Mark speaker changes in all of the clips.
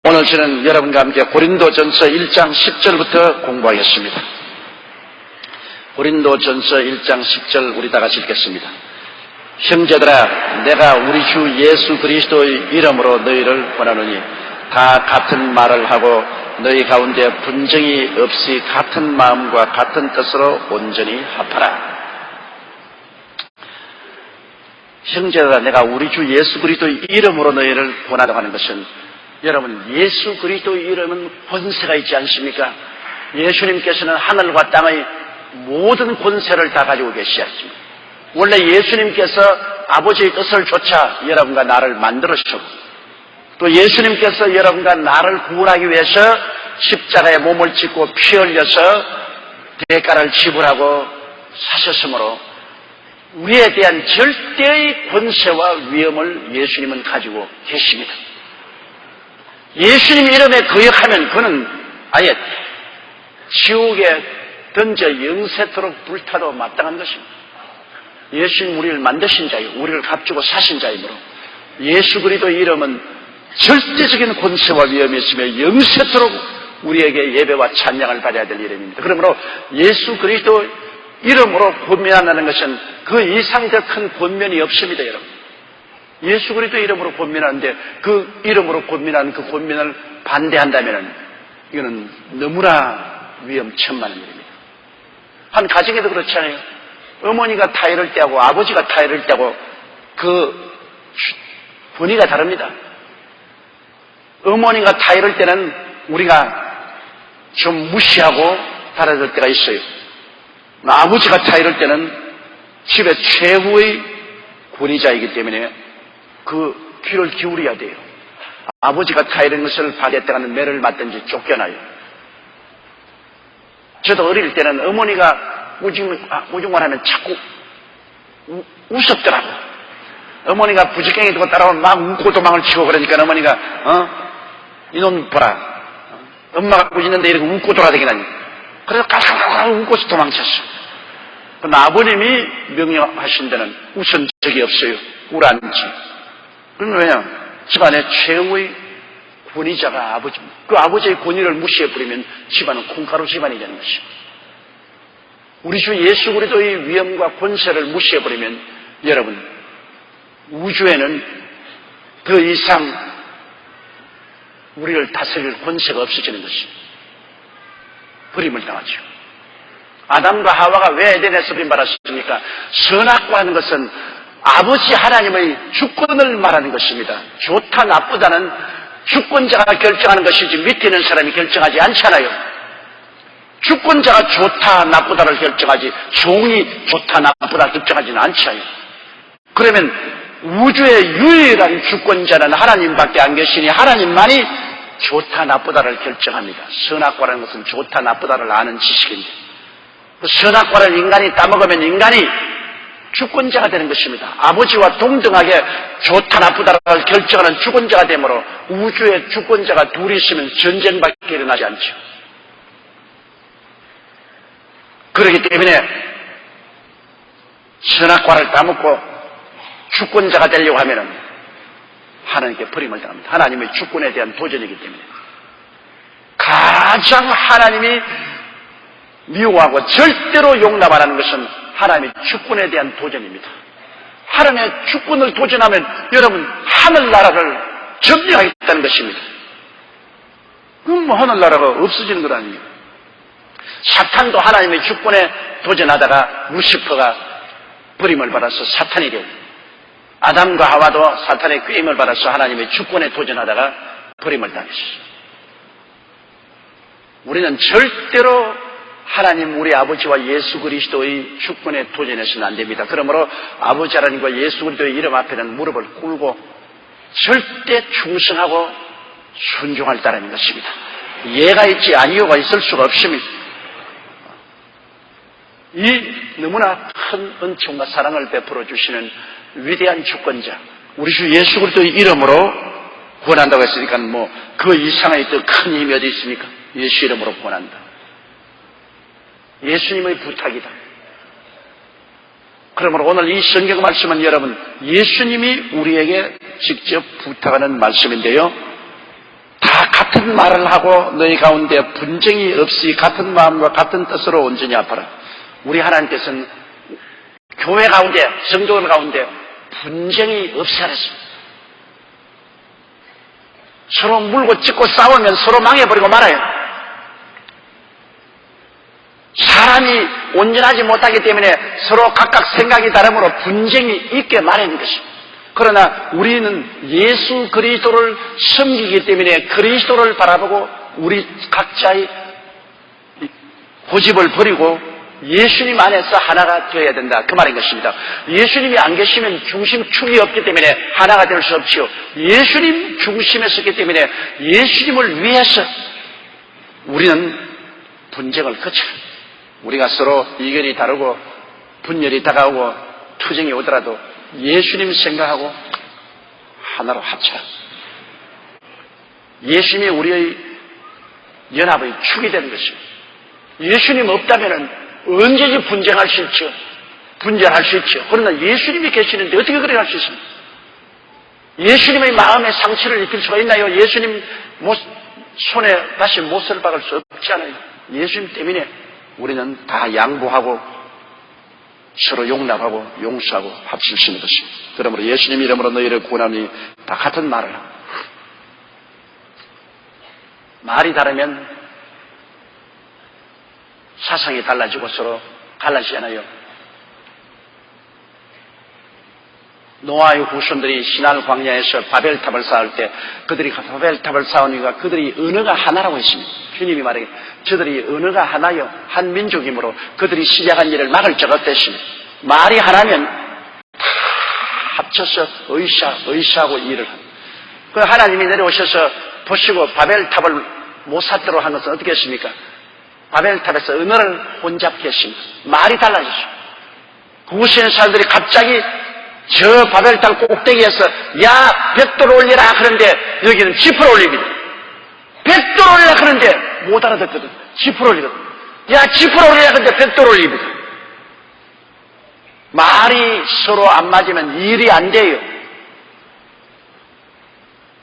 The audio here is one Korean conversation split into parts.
Speaker 1: 오늘 저는 여러분과 함께 고린도전서 1장 10절부터 공부하겠습니다. 고린도전서 1장 10절 우리 다 같이 읽겠습니다. 형제들아, 내가 우리 주 예수 그리스도의 이름으로 너희를 권하노니 다 같은 말을 하고 너희 가운데 분쟁이 없이 같은 마음과 같은 뜻으로 온전히 합하라. 형제들아, 내가 우리 주 예수 그리스도의 이름으로 너희를 권하라고 하는 것은, 여러분, 예수 그리스도의 이름은 권세가 있지 않습니까? 예수님께서는 하늘과 땅의 모든 권세를 다 가지고 계시습니다. 원래 예수님께서 아버지의 뜻을 쫓아 여러분과 나를 만들으셨고, 또 예수님께서 여러분과 나를 구원하기 위해서 십자가에 몸을 찢고 피 흘려서 대가를 지불하고 사셨으므로 우리에 대한 절대의 권세와 위엄을 예수님은 가지고 계십니다. 예수님 이름에 거역하면 그는 아예 지옥에 던져 영세토록 불타도 마땅한 것입니다. 예수님 우리를 만드신 자요, 우리를 값주고 사신 자이므로 예수 그리스도의 이름은 절대적인 권세와 위엄이 있으며 영세토록 우리에게 예배와 찬양을 받아야 될 이름입니다. 그러므로 예수 그리스도 이름으로 권면한다는 것은 그 이상 더 큰 권면이 없습니다, 여러분. 예수 그리스도 이름으로 권면하는데 그 이름으로 권면하는 그 권면을 반대한다면 이거는 너무나 위험천만한 일입니다. 한 가정에도 그렇잖아요. 어머니가 타이를 떼고 아버지가 타이를 떼고 그 분위기가 다릅니다. 어머니가 타이를 때는 우리가 좀 무시하고 받아들 때가 있어요. 아버지가 타이를 때는 집의 최후의 권위자이기 때문에 그 귀를 기울여야 돼요. 아버지가 타이른 것을 받았다가는 매를 맞든지 쫓겨나요. 저도 어릴 때는 어머니가 우중만 하면 자꾸 웃었더라고. 어머니가 부지깽이 두고 따라오면 막 웃고 도망을 치고 그러니까 어머니가 이놈 보라, 엄마가 우짖는데 이렇게 웃고 돌아다니다니. 그래서 깔깔깔 웃고서 도망쳤어. 그럼 아버님이 명령하신 데는 웃은 적이 없어요. 울안지. 그럼 왜냐? 집안의 최후의 권위자가 아버지입니다. 그 아버지의 권위를 무시해버리면 집안은 콩가루 집안이 되는 것입니다. 우리 주 예수 그리스도의 위엄과 권세를 무시해버리면 여러분, 우주에는 더 이상 우리를 다스릴 권세가 없어지는 것입니다. 버림을 당하죠. 아담과 하와가 왜 에덴에서 버림받았습니까? 선악과 하는 것은 아버지 하나님의 주권을 말하는 것입니다. 좋다 나쁘다는 주권자가 결정하는 것이지 밑에 있는 사람이 결정하지 않잖아요. 주권자가 좋다 나쁘다를 결정하지 종이 좋다 나쁘다 결정하지는 않잖아요. 그러면 우주의 유일한 주권자는 하나님밖에 안 계시니 하나님만이 좋다 나쁘다를 결정합니다. 선악과라는 것은 좋다 나쁘다를 아는 지식인데, 그 선악과를 인간이 따먹으면 인간이 주권자가 되는 것입니다. 아버지와 동등하게 좋다 나쁘다를 결정하는 주권자가 되므로 우주의 주권자가 둘이 있으면 전쟁밖에 일어나지 않죠. 그렇기 때문에 선악과를 따먹고 주권자가 되려고 하면 하나님께 버림을 당합니다. 하나님의 주권에 대한 도전이기 때문에 가장 하나님이 미워하고 절대로 용납 안 하는 것은 하나님의 주권에 대한 도전입니다. 하나님의 주권을 도전하면 여러분 하늘나라를 점령하겠다는 것입니다. 그럼 뭐 하늘나라가 없어지는 것 아니에요. 사탄도 하나님의 주권에 도전하다가 루시퍼가 버림을 받아서 사탄이 되고, 아담과 하와도 사탄의 꾀임을 받아서 하나님의 주권에 도전하다가 버림을 당했어요. 우리는 절대로 하나님 우리 아버지와 예수 그리스도의 주권에 도전해서는 안 됩니다. 그러므로 아버지 하나님과 예수 그리스도의 이름 앞에는 무릎을 꿇고 절대 충성하고 순종할 따르는 것입니다. 예가 있지 아니요가 있을 수가 없습니다. 이 너무나 큰 은총과 사랑을 베풀어 주시는 위대한 주권자, 우리 주 예수 그리스도의 이름으로 구원한다고 했으니까 뭐 그 이상의 더 큰 힘이 어디 있습니까? 예수 이름으로 구원한다. 예수님의 부탁이다. 그러므로 오늘 이 성경 말씀은 여러분 예수님이 우리에게 직접 부탁하는 말씀인데요. 다 같은 말을 하고 너희 가운데 분쟁이 없이 같은 마음과 같은 뜻으로 온전히 아파라. 우리 하나님께서는 교회 가운데, 성도들 가운데 분쟁이 없이 하셨습니다. 서로 물고 찢고 싸우면 서로 망해버리고 말아요. 사람이 온전하지 못하기 때문에 서로 각각 생각이 다르므로 분쟁이 있게 마련인 것입니다. 그러나 우리는 예수 그리스도를 섬기기 때문에 그리스도를 바라보고 우리 각자의 고집을 버리고 예수님 안에서 하나가 되어야 된다. 그 말인 것입니다. 예수님이 안 계시면 중심축이 없기 때문에 하나가 될 수 없지요. 예수님 중심에 섰기 때문에 예수님을 위해서 우리는 분쟁을 거쳐요. 우리가 서로 의견이 다르고 분열이 다가오고 투쟁이 오더라도 예수님 생각하고 하나로 합쳐. 예수님이 우리의 연합의 축이 되는 것입니다. 예수님 없다면 언제든지 분쟁할 수 있죠. 분열할 수 있죠. 그러나 예수님이 계시는데 어떻게 그래 할 수 있습니까? 예수님의 마음에 상처를 입힐 수가 있나요? 예수님 손에 다시 못을 박을 수 없지 않아요. 예수님 때문에 우리는 다 양보하고 서로 용납하고 용서하고 합칠 수 있는 것입니다. 그러므로 예수님 이름으로 너희를 구원하니 다 같은 말을 하고, 말이 다르면 사상이 달라지고 서로 갈라지잖아요. 노아의 후손들이 시날 광야에서 바벨탑을 쌓을 때 그들이 바벨탑을 쌓은 이유가 그들이 언어가 하나라고 했습니다. 주님이 말하기를 저들이 언어가 하나요 한 민족이므로 그들이 시작한 일을 막을 자가 없댔습니다. 말이 하나면 다 합쳐서 의사하고 일을 합니다. 그 하나님이 내려오셔서 보시고 바벨탑을 못 쌓도록 한 것은 어떻게 했습니까? 바벨탑에서 언어를 혼잡케 했습니다. 말이 달라졌어요. 그곳에 있는 사람들이 갑자기 저 바벨탑 꼭대기에서 야 벽돌 올리라 하는데 여기는 지프를 올립니다. 벽돌 올리라 하는데 못 알아듣거든. 지프를 올리거든. 야 지프를 올리라 하는데 벽돌 올립니다. 말이 서로 안 맞으면 일이 안 돼요.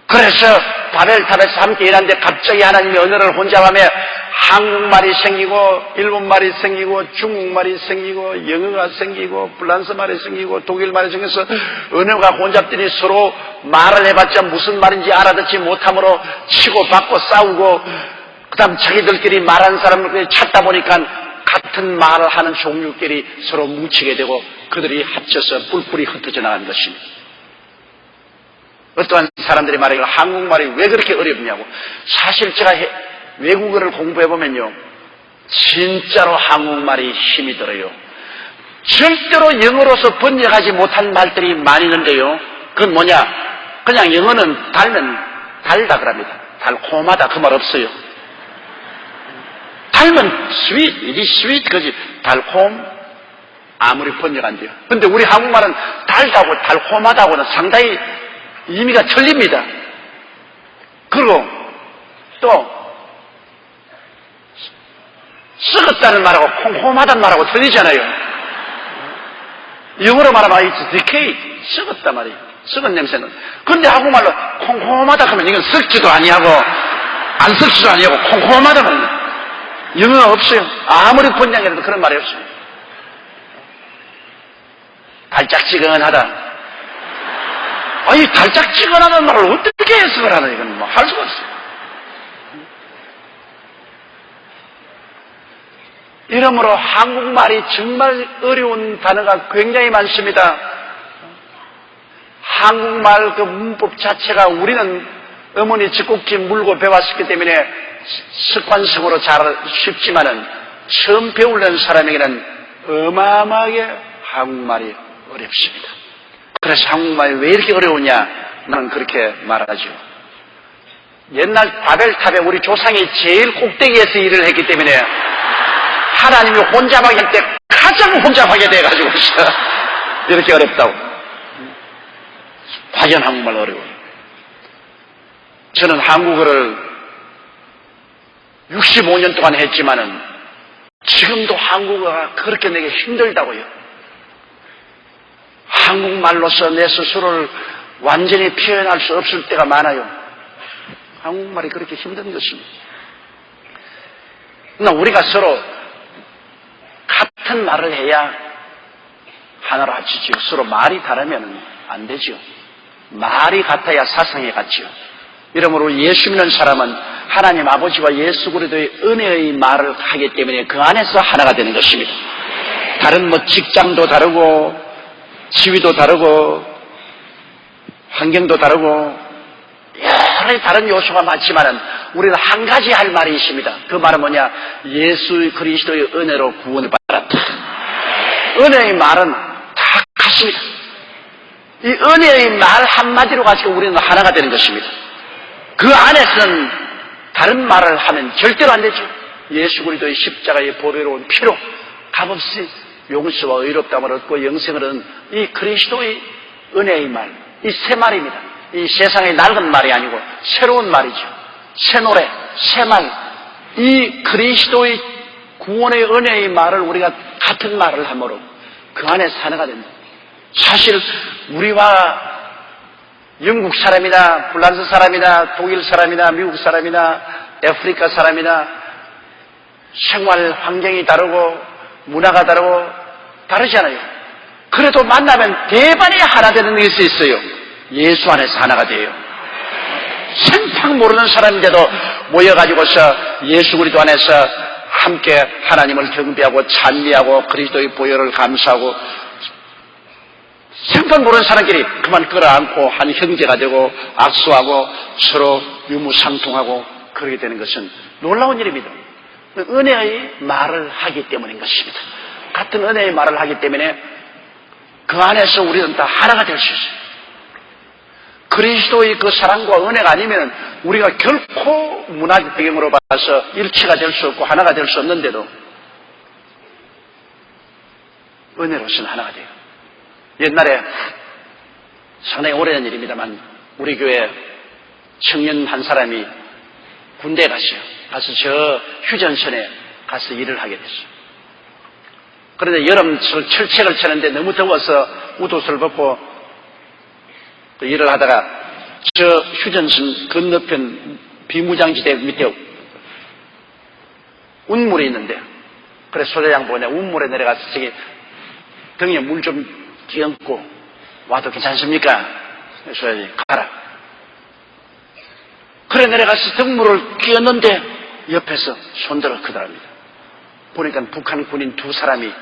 Speaker 1: 그래서 바벨탑에서 함께 일하는데 갑자기 하나님의 언어를 혼잡하며 한국말이 생기고 일본말이 생기고 중국말이 생기고 영어가 생기고 프랑스말이 생기고 독일말이 생겨서 언어가 혼잡되니 서로 말을 해봤자 무슨 말인지 알아듣지 못함으로 치고받고 싸우고 그 다음 자기들끼리 말하는 사람을 찾다 보니까 같은 말을 하는 종류끼리 서로 뭉치게 되고 그들이 합쳐서 뿔뿔이 흩어져 나가는 것입니다. 어떠한 사람들이 말하기를 한국말이 왜 그렇게 어렵냐고. 사실 제가 외국어를 공부해보면요 진짜로 한국말이 힘이 들어요. 절대로 영어로서 번역하지 못한 말들이 많이 있는데요 그건 뭐냐, 그냥 영어는 달면 달다 그럽니다. 달콤하다 그 말 없어요. 달면 sweet, 이게 sweet 그지 달콤 아무리 번역 안 돼요. 근데 우리 한국말은 달다고 달콤하다고는 상당히 의미가 틀립니다. 그리고 또 썩었다는 말하고 콩콩하다는 말하고 틀리잖아요. 영어로 말하면 it's decayed, 썩었다 말이에요. 썩은 냄새는. 근데 한국말로 콩콩하다 하면 이건 썩지도 아니하고 안 썩지도 아니하고 콩콩하다 말이에요. 영어가 없어요. 아무리 번역해도 그런 말이 없어요. 달짝지근하다. 아니 달짝지근하다는 말을 어떻게 해석을 하나 이건 뭐 할 수가 없어요. 이러므로 한국말이 정말 어려운 단어가 굉장히 많습니다. 한국말 그 문법 자체가 우리는 어머니 젖꼭지 물고 배웠기 때문에 습관성으로 잘 쉽지만은 처음 배우려는 사람에게는 어마어마하게 한국말이 어렵습니다. 그래서 한국말이 왜 이렇게 어려우냐? 나는 그렇게 말하죠. 옛날 바벨탑에 우리 조상이 제일 꼭대기에서 일을 했기 때문에 하나님이 혼잡하게 할 때 가장 혼잡하게 돼가지고 이렇게 어렵다고. 과연 한국말 어려워요. 저는 한국어를 65년 동안 했지만은 지금도 한국어가 그렇게 내게 힘들다고요. 한국말로서 내 스스로를 완전히 표현할 수 없을 때가 많아요. 한국말이 그렇게 힘든 것입니다. 그러나 우리가 서로 같은 말을 해야 하나로 합치지요. 서로 말이 다르면 안 되죠. 말이 같아야 사상이 같지요. 이러므로 예수 믿는 사람은 하나님 아버지와 예수 그리스도의 은혜의 말을 하기 때문에 그 안에서 하나가 되는 것입니다. 다른 직장도 다르고 지위도 다르고 환경도 다르고 여러 다른 요소가 많지만은 우리는 한 가지 할 말이 있습니다. 그 말은 뭐냐? 예수 그리스도의 은혜로 구원을 받았다. 은혜의 말은 다 같습니다. 이 은혜의 말 한마디로 가지고 우리는 하나가 되는 것입니다. 그 안에서는 다른 말을 하면 절대로 안 되죠. 예수 그리스도의 십자가의 보배로운 피로 값없이 용서와 의롭다함을 얻고 영생을 얻은 이 그리스도의 은혜의 말, 이 새 말입니다. 이 세상의 낡은 말이 아니고 새로운 말이죠. 새 노래, 새 말. 이 그리스도의 구원의 은혜의 말을 우리가 같은 말을 함으로 그 안에서 하나가 됩니다. 사실 우리와 영국 사람이나 프랑스 사람이나 독일 사람이나 미국 사람이나 아프리카 사람이나 생활 환경이 다르고 문화가 다르고 다르잖아요. 그래도 만나면 대반이 하나 되는 것이 있어요. 예수 안에서 하나가 돼요. 생판 모르는 사람인데도 모여가지고서 예수 그리스도 안에서 함께 하나님을 경배하고 찬미하고 그리스도의 보혈을 감사하고 생판 모르는 사람끼리 그만 끌어안고 한 형제가 되고 악수하고 서로 유무상통하고 그러게 되는 것은 놀라운 일입니다. 은혜의 말을 하기 때문인 것입니다. 같은 은혜의 말을 하기 때문에 그 안에서 우리는 다 하나가 될 수 있어요. 그리스도의 그 사랑과 은혜가 아니면 우리가 결코 문화적 배경으로 봐서 일치가 될 수 없고 하나가 될 수 없는데도 은혜로서는 하나가 돼요. 옛날에 상당히 오래된 일입니다만 우리 교회 청년 한 사람이 군대에 갔어요. 가서 저 휴전선에 가서 일을 하게 됐어요. 그런데 여름 철책을 쳐는데 너무 더워서 웃옷을 벗고 일을 하다가 저 휴전선 건너편 비무장지대 밑에 운물이 있는데 그래서 소대장 보고 운물에 내려가서 저기 등에 물 좀 끼얹고 와도 괜찮습니까? 그래서 가라. 그래 내려가서 등물을 끼얹는데 옆에서 손들어 크더랍니다. 보니까 북한 군인 두 사람이나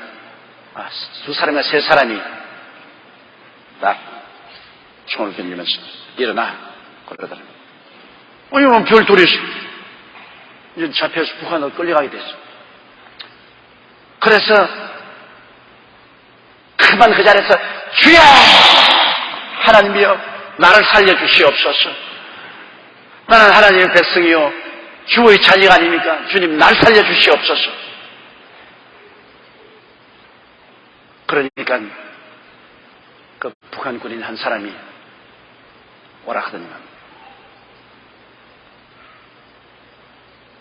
Speaker 1: 세 사람이 딱 총을 던지면서 일어나 그러더랍니다. 아니 별 둘이 이제 잡혀서 북한으로 끌려가게 됐어. 그래서 그만 그 자리에서 주여 하나님이여 나를 살려주시옵소서. 나는 하나님의 백성이요 주의 자녀가 아닙니까? 주님 날 살려주시옵소서. 그러니까 그 북한 군인 한 사람이 오라 하더니만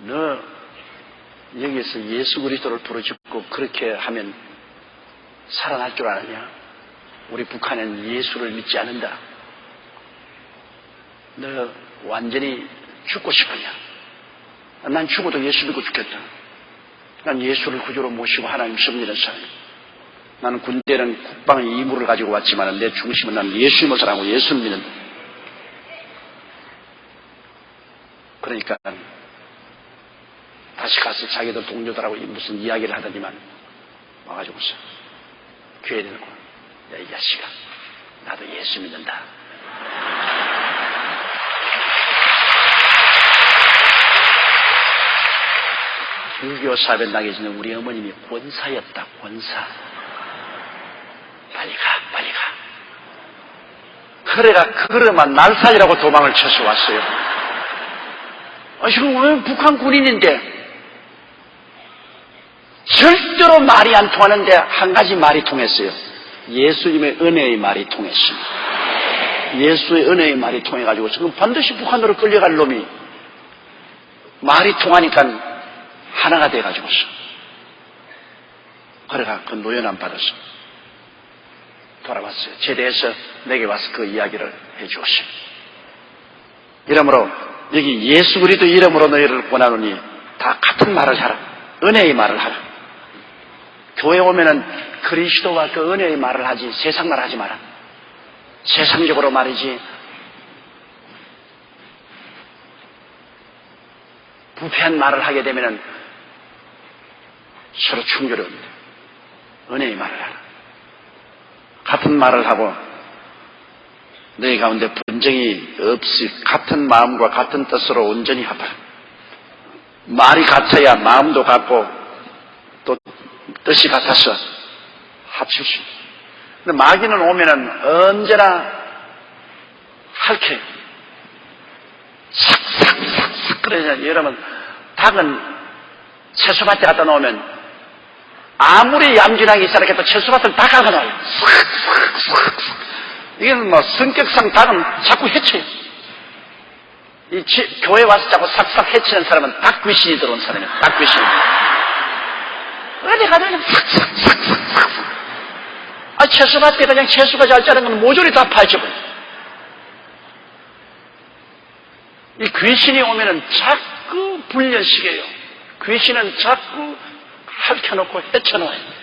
Speaker 1: 너 여기에서 예수 그리스도를 부르짖고 그렇게 하면 살아날 줄 아느냐? 우리 북한은 예수를 믿지 않는다. 너 완전히 죽고 싶으냐? 난 죽어도 예수 믿고 죽겠다. 난 예수를 구주로 모시고 하나님 섬기는 사람. 나는 군대는 국방의 임무를 가지고 왔지만 내 중심은 난 예수님을 사랑하고 예수를 믿는다. 그러니까 다시 가서 자기들 동료들하고 무슨 이야기를 하더니만 와가지고서 교회에 내놓고 야 이 자식아 나도 예수 믿는다. 불교 사업에 나기 전에 우리 어머님이 권사였다. 권사. 빨리 가 빨리 가. 그래가 그거만 날 살리라고 도망을 쳐서 왔어요. 지금 왜 북한 군인인데 절대로 말이 안 통하는데 한 가지 말이 통했어요. 예수님의 은혜의 말이 통했습니다. 예수의 은혜의 말이 통해가지고 지금 반드시 북한으로 끌려갈 놈이 말이 통하니까 하나가 돼가지고서 그래가 그 노연함 받아서 돌아왔어요. 제대해서 내게 와서 그 이야기를 해주었어요. 이러므로 여기 예수 그리스도 이름으로 너희를 권하노니 다 같은 말을 하라. 은혜의 말을 하라. 교회 오면은 그리스도와 그 은혜의 말을 하지 세상 말 하지 마라. 세상적으로 말이지 부패한 말을 하게 되면은 서로 충돌이 옵니다. 은혜의 말을 하라. 같은 말을 하고 너희 가운데 분쟁이 없이 같은 마음과 같은 뜻으로 온전히 합하라. 말이 같아야 마음도 같고 또 뜻이 같아서 합칠 수 있다. 근데 마귀는 오면은 언제나 핥혀요. 싹싹싹싹 그러잖아요. 여러분, 닭은 채소밭에 갖다 놓으면 아무리 얌전하게 있어라도 채소밭을 다 깎아놔요. 싹싹싹싹. 이건 뭐 성격상 닭은 자꾸 해쳐요. 교회 와서 자꾸 싹싹 해치는 사람은 닭 귀신이 들어온 사람이에요. 닭 귀신. 어디 가도 그냥 싹싹싹싹싹. 채소밭에 그냥 채소가 잘 자란 건 모조리 다 파헤쳐버려요. 이 귀신이 오면은 자꾸 불려시켜요. 귀신은 자꾸 핥혀놓고 해쳐놓아요.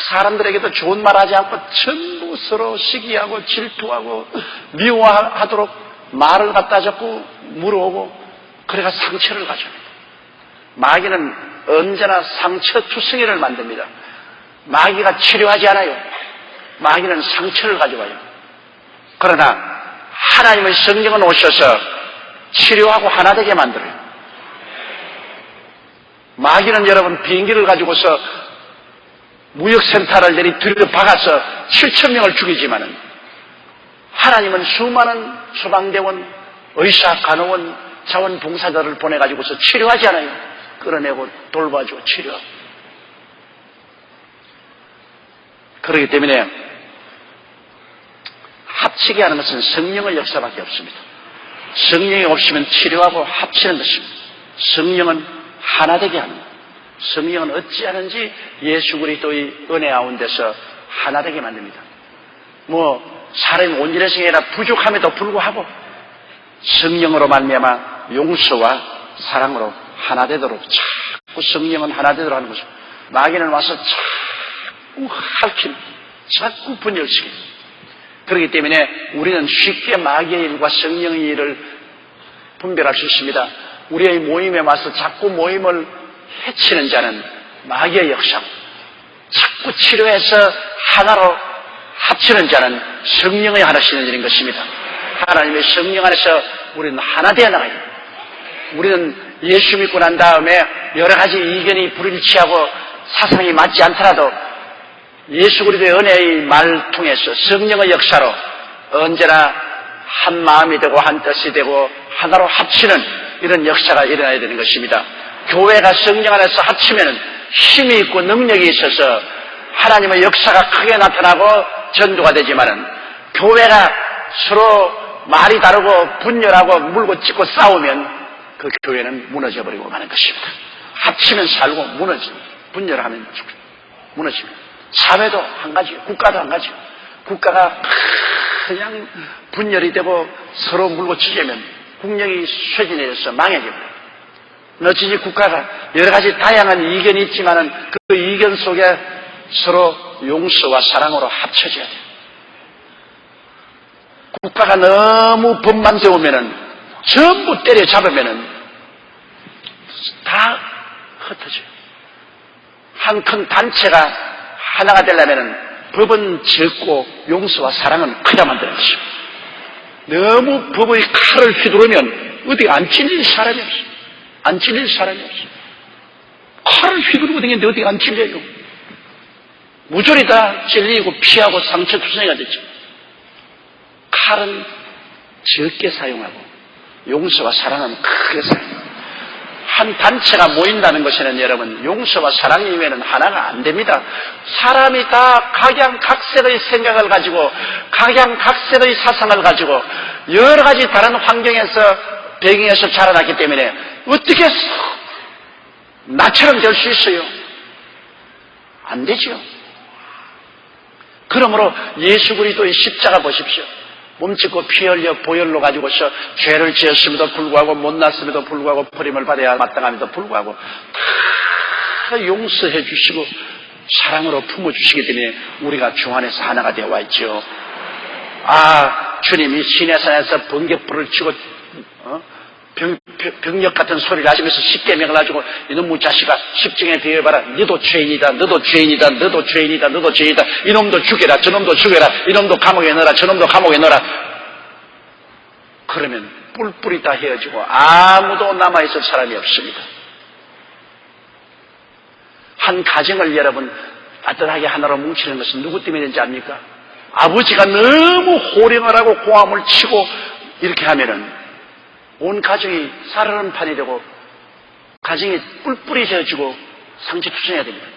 Speaker 1: 사람들에게도 좋은 말 하지 않고 전부 서로 시기하고 질투하고 미워하도록 말을 갖다 자꾸 물어오고 그래가 상처를 가져옵니다. 마귀는 언제나 상처투성이를 만듭니다. 마귀가 치료하지 않아요. 마귀는 상처를 가져와요. 그러나 하나님의 성령은 오셔서 치료하고 하나 되게 만들어요. 마귀는 여러분 비행기를 가지고서 무역센터를 내리 들여박아서 7,000명을 죽이지만은 하나님은 수많은 소방대원, 의사, 간호원, 자원봉사자를 보내가지고서 치료하지 않아요. 끌어내고 돌봐주고 치료하고. 그렇기 때문에 합치게 하는 것은 성령의 역사밖에 없습니다. 성령이 없으면 치료하고 합치는 것입니다. 성령은 하나 되게 합니다. 성령은 어찌하는지 예수 그리스도의 은혜 가운데서 하나 되게 만듭니다. 사람이 온전해서 아니라 부족함에도 불구하고 성령으로 말미암아 용서와 사랑으로 하나 되도록 자꾸 성령은 하나 되도록 하는 것입니다. 마귀는 와서 자꾸 핥힙니다. 자꾸 분열시킵니다. 그렇기 때문에 우리는 쉽게 마귀의 일과 성령의 일을 분별할 수 있습니다. 우리의 모임에 와서 자꾸 모임을 해치는 자는 마귀의 역사, 자꾸 치료해서 하나로 합치는 자는 성령의 하나시는 일인 것입니다. 하나님의 성령 안에서 우리는 하나 되어 나가요. 우리는 예수 믿고 난 다음에 여러 가지 이견이 불일치하고 사상이 맞지 않더라도 예수 그리스도의 은혜의 말을 통해서 성령의 역사로 언제나 한 마음이 되고 한 뜻이 되고 하나로 합치는 이런 역사가 일어나야 되는 것입니다. 교회가 성령 안에서 합치면 힘이 있고 능력이 있어서 하나님의 역사가 크게 나타나고 전도가 되지만은 교회가 서로 말이 다르고 분열하고 물고 찢고 싸우면 그 교회는 무너져버리고 마는 것입니다. 합치면 살고 무너집니다. 분열하면 무너집니다. 사회도 한 가지, 국가도 한 가지. 국가가 그냥 분열이 되고 서로 물고 찢으면 국력이 쇠진해져서 망해집니다. 어찌지 국가가 여러 가지 다양한 이견이 있지만은 그 이견 속에 서로 용서와 사랑으로 합쳐져야 돼요. 국가가 너무 법만 세우면은 전부 때려잡으면은 다 흩어져요. 한 큰 단체가 하나가 되려면은 법은 적고 용서와 사랑은 커야만 되는 것입니다. 너무 법의 칼을 휘두르면 어디 안 찔릴 사람이 없어요. 안 찔릴 사람이 없어요. 칼을 휘두르고 다니는데 어디 안 찔려요. 무조리 다 찔리고 피하고 상처투성이가 되죠. 칼은 적게 사용하고 용서와 사랑은 크게 사용합니다. 한 단체가 모인다는 것에는 여러분 용서와 사랑 이외에는 하나가 안 됩니다. 사람이 다 각양각색의 생각을 가지고 각양각색의 사상을 가지고 여러 가지 다른 환경에서 배경에서 자라났기 때문에 어떻게 나처럼 될 수 있어요? 안 되죠. 그러므로 예수 그리스도의 십자가 보십시오. 몸짓고 피 흘려 보혈로 가지고서 죄를 지었음에도 불구하고 못났음에도 불구하고 버림을 받아야 마땅함에도 불구하고 다 용서해 주시고 사랑으로 품어주시기 때문에 우리가 주 안에서 하나가 되어 와 있죠. 주님이 시내산에서 번개불을 치고 병력 같은 소리를 하시면서 십계명을 가지고 이놈의 자식아 십증에 대해봐라. 너도 죄인이다. 너도 죄인이다. 너도 죄인이다. 너도 죄인이다. 이놈도 죽여라. 저놈도 죽여라. 이놈도 감옥에 넣어라. 저놈도 감옥에 넣어라. 그러면 뿔뿔이 다 헤어지고 아무도 남아있을 사람이 없습니다. 한 가정을 여러분 따뜻하게 하나로 뭉치는 것은 누구 때문인지 압니까? 아버지가 너무 호령을 하고 고함을 치고 이렇게 하면은 온 가정이 살얼음 판이 되고 가정이 뿔뿔이 헤어지고 상처투성해야 됩니다.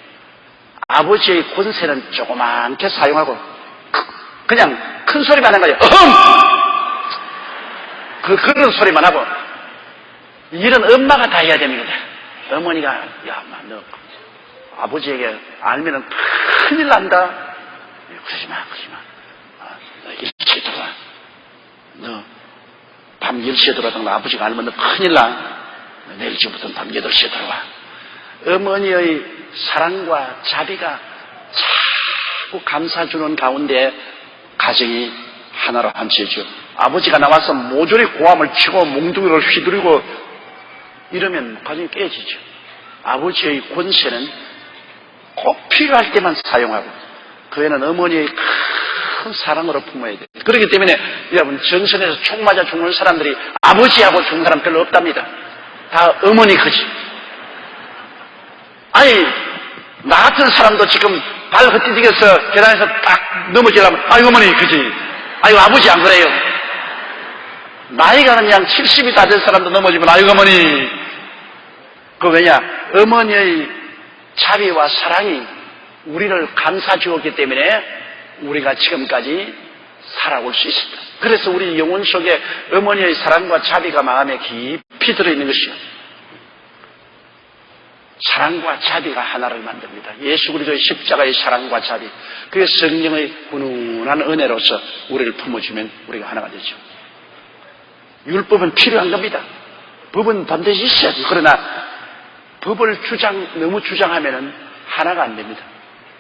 Speaker 1: 아버지의 권세는 조그맣게 사용하고 그냥 큰 소리만 하는 거예요. 그런 소리만 하고 이런 엄마가 다 해야 됩니다. 어머니가 야, 너 아버지에게 알면은 큰일 난다. 그러지 마. 너 일찍 들어와. 너 밤 10시에 들어와도 아버지가 알면 너 큰일 나. 내일 지금부터 밤 8시에 들어와. 어머니의 사랑과 자비가 자꾸 감싸주는 가운데 가정이 하나로 함께죠. 아버지가 나와서 모조리 고함을 치고 몽둥이를 휘두르고 이러면 가정이 깨지죠. 아버지의 권세는 꼭 필요할 때만 사용하고 그 외에는 어머니의 큰 사랑으로 품어야 돼요. 그렇기 때문에 여러분 전선에서 총 맞아 죽는 사람들이 아버지하고 죽는 사람 별로 없답니다. 다 어머니 거지. 아니 나 같은 사람도 지금 발 헛디디겨서 계단에서 딱 넘어지려면 아이고 어머니 그지. 아이고 아버지 안 그래요. 나이가 그냥 70이 다 된 사람도 넘어지면 아이고 어머니. 그 왜냐 어머니의 자비와 사랑이 우리를 감싸주었기 때문에 우리가 지금까지 살아올 수 있습니다. 그래서 우리 영혼 속에 어머니의 사랑과 자비가 마음에 깊이 들어있는 것이요. 사랑과 자비가 하나를 만듭니다. 예수 그리스도의 십자가의 사랑과 자비, 그게 성령의 훈훈한 은혜로서 우리를 품어주면 우리가 하나가 되죠. 율법은 필요한 겁니다. 법은 반드시 있어야 돼요. 그러나 법을 너무 주장하면 하나가 안 됩니다.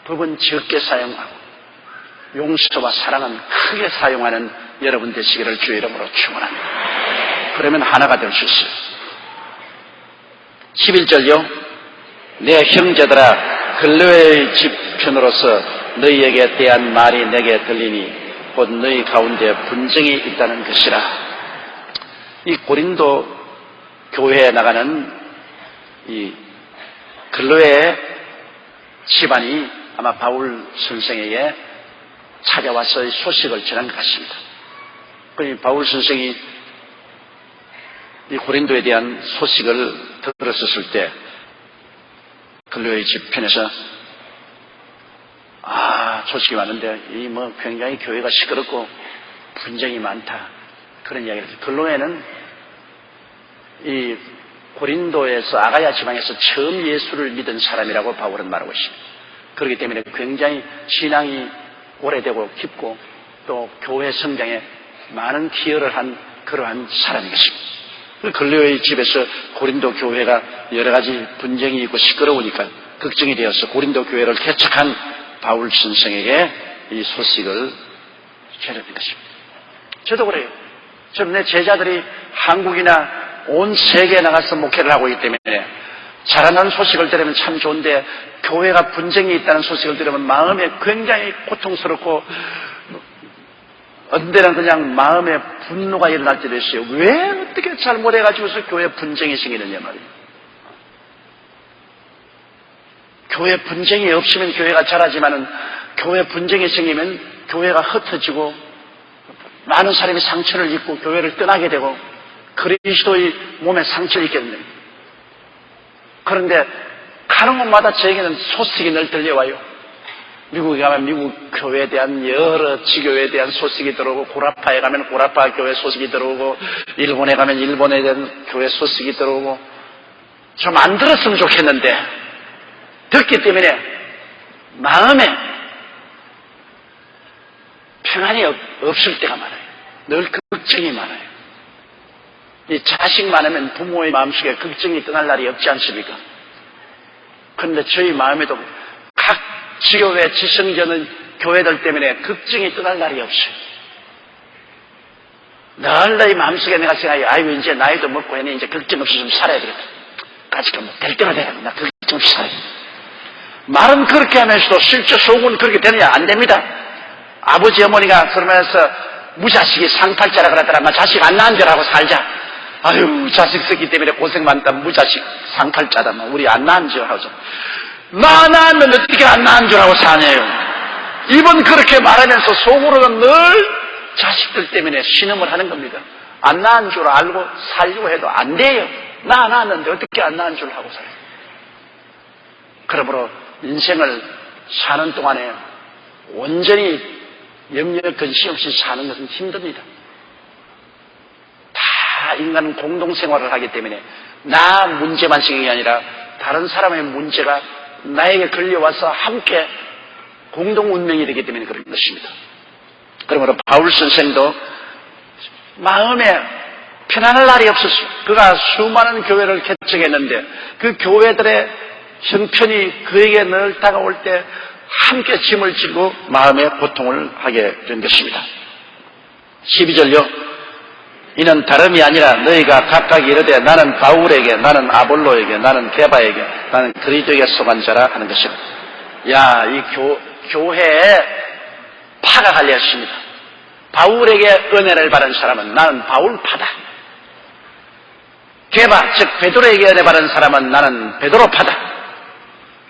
Speaker 1: 법은 적게 사용하고 용서와 사랑은 크게 사용하는 여러분 되시기를 주의 이름으로 축원합니다. 그러면 하나가 될 수 있어요. 11절요. 내 형제들아 글로의 집편으로서 너희에게 대한 말이 내게 들리니 곧 너희 가운데 분쟁이 있다는 것이라. 이 고린도 교회에 나가는 이 글로의 집안이 아마 바울 선생에게 찾아와서 소식을 전한 것 같습니다. 그러니 바울 선생이 이 고린도에 대한 소식을 들었었을 때 글로의 집편에서 소식이 많은데 이 굉장히 교회가 시끄럽고 분쟁이 많다 그런 이야기를 했어요. 글로에는 이 고린도에서 아가야 지방에서 처음 예수를 믿은 사람이라고 바울은 말하고 있습니다. 그렇기 때문에 굉장히 신앙이 오래되고 깊고 또 교회 성장에 많은 기여를 한 그러한 사람이겠습니다. 글로의 집에서 고린도 교회가 여러 가지 분쟁이 있고 시끄러우니까 걱정이 되어서 고린도 교회를 개척한 바울 선생에게 이 소식을 전했던 것입니다. 저도 그래요. 저는 내 제자들이 한국이나 온 세계에 나가서 목회를 하고 있기 때문에 자라나는 소식을 들으면 참 좋은데 교회가 분쟁이 있다는 소식을 들으면 마음에 굉장히 고통스럽고 언제나 그냥 마음에 분노가 일어날 때도 있어요. 왜 어떻게 잘못해가지고서 교회 분쟁이 생기느냐 말이에요. 교회 분쟁이 없으면 교회가 자라지만은 교회 분쟁이 생기면 교회가 흩어지고 많은 사람이 상처를 입고 교회를 떠나게 되고 그리스도의 몸에 상처를 입게 됩니다. 그런데 가는 곳마다 저에게는 소식이 늘 들려와요. 미국에 가면 미국 교회에 대한 여러 지교회에 대한 소식이 들어오고 고라파에 가면 고라파 교회 소식이 들어오고 일본에 가면 일본에 대한 교회 소식이 들어오고 좀 안 들었으면 좋겠는데 듣기 때문에 마음에 평안이 없을 때가 많아요. 늘 걱정이 많아요. 이 자식 많으면 부모의 마음속에 걱정이 떠날 날이 없지 않습니까? 그런데 저희 마음에도 각 지교회 지성전은 교회들 때문에 걱정이 떠날 날이 없어요. 늘 내 마음속에 내가 생각해요. 아이고 이제 나이도 먹고 해니 이제 걱정 없이 좀 살아야 되겠다. 까짓건 될 때가 돼야 나 걱정 없이 살아야 돼. 말은 그렇게 하면서도 실제 속은 그렇게 되느냐? 안 됩니다. 아버지 어머니가 그러면서 무자식이 상팔자라 그러더라. 자식 안 낳은 줄 알고 살자. 아유 자식 쓰기 때문에 고생 많다. 무자식 상팔자다. 우리 안 낳은 줄 알고. 나 낳으면 어떻게 안 낳은 줄 알고 사네요. 입은 그렇게 말하면서 속으로는 늘 자식들 때문에 신음을 하는 겁니다. 안 낳은 줄 알고 살려고 해도 안 돼요. 나 낳았는데 어떻게 안 낳은 줄 알고 살아요. 그러므로 인생을 사는 동안에 온전히 염려 근심 없이 사는 것은 힘듭니다. 다 인간은 공동생활을 하기 때문에 나 문제만 생각이 아니라 다른 사람의 문제가 나에게 걸려와서 함께 공동 운명이 되기 때문에 그런 것입니다. 그러므로 바울 선생도 마음에 편안할 날이 없었어요. 그가 수많은 교회를 개척했는데 그 교회들의 형편이 그에게 늘 다가올 때 함께 짐을 지고 마음의 고통을 하게 된 것입니다. 12절요. 이는 다름이 아니라 너희가 각각 이르되 나는 바울에게, 나는 아볼로에게, 나는 게바에게, 나는 그리스도에게 속한 자라 하는 것입니다. 야, 이 교회에 파가 갈렸습니다. 바울에게 은혜를 받은 사람은 나는 바울파다. 게바, 즉 베드로에게 은혜 받은 사람은 나는 베드로파다.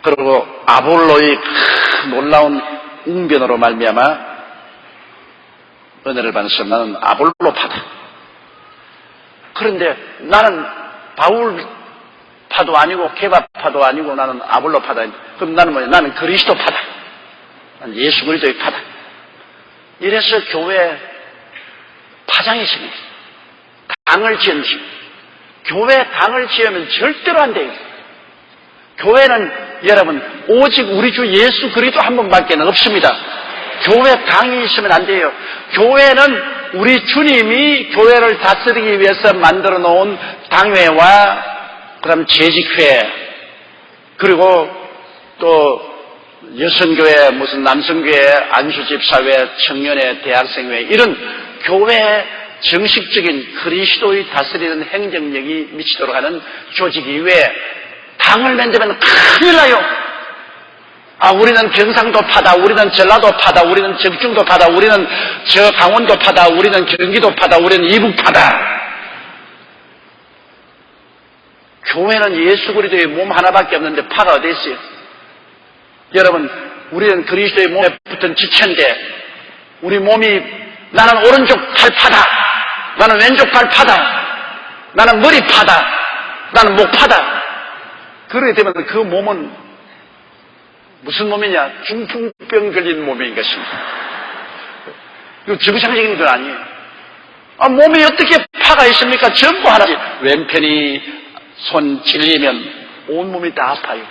Speaker 1: 그리고 아볼로의 놀라운 웅변으로 말미암아 은혜를 받은 사람 나는 아볼로파다. 그런데 나는 바울파도 아니고 게바파도 아니고 나는 아볼로파다. 그럼 나는 뭐냐? 나는 그리스도파다. 나는 예수 그리스도의 파다. 이래서 교회에 파장이 생깁니다. 당을 지은 집. 교회에 당을 지으면 절대로 안 돼요. 교회는 여러분 오직 우리 주 예수 그리스도 한 분밖에 없습니다. 교회 당이 있으면 안 돼요. 교회는 우리 주님이 교회를 다스리기 위해서 만들어 놓은 당회와 그다음 재직회 그리고 또 여성교회, 무슨 남성교회, 안수집사회, 청년회, 대학생회 이런 교회의 정식적인 그리스도의 다스리는 행정력이 미치도록 하는 조직 이외에 당을 만들면 큰일 나요. 아, 우리는 경상도 파다, 우리는 전라도 파다, 우리는 정중도 파다, 우리는 저 강원도 파다, 우리는 경기도 파다, 우리는 이북 파다. 교회는 예수 그리스도의 몸 하나밖에 없는데 파가 어디 있어요? 여러분, 우리는 그리스도의 몸에 붙은 지체인데 우리 몸이 나는 오른쪽 팔 파다, 나는 왼쪽 팔 파다, 나는 머리 파다, 나는 목 파다. 그렇게 되면 그 몸은 무슨 몸이냐? 중풍병 걸린 몸인 것입니다. 이거 정상적인 건 아니에요. 아, 몸에 어떻게 파가 있습니까? 전부 하나씩. 왼편이 손 찔리면 온몸이 다 아파요.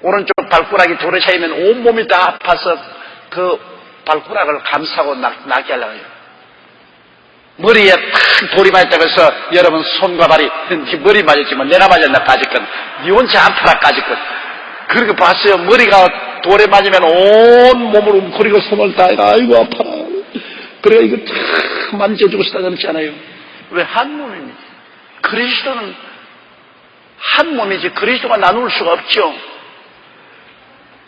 Speaker 1: 오른쪽 발가락이 돌에 차이면 온몸이 다 아파서 그 발가락을 감싸고 낫게 하려고 해요. 머리에 탁 돌이 맞았다고 해서 여러분 손과 발이 네 머리 맞았지만 내나 맞았나 까짓건 네 혼자 아파라 까짓건 그렇게 봤어요. 머리가 돌에 맞으면 온 몸을 움츠리고 손을 다 아이고 아파라. 그래 이거 탁 만져주고 쓰다듬지 않아요. 왜 한 몸입니다. 그리스도는 한 몸이지 그리스도가 나눌 수가 없죠.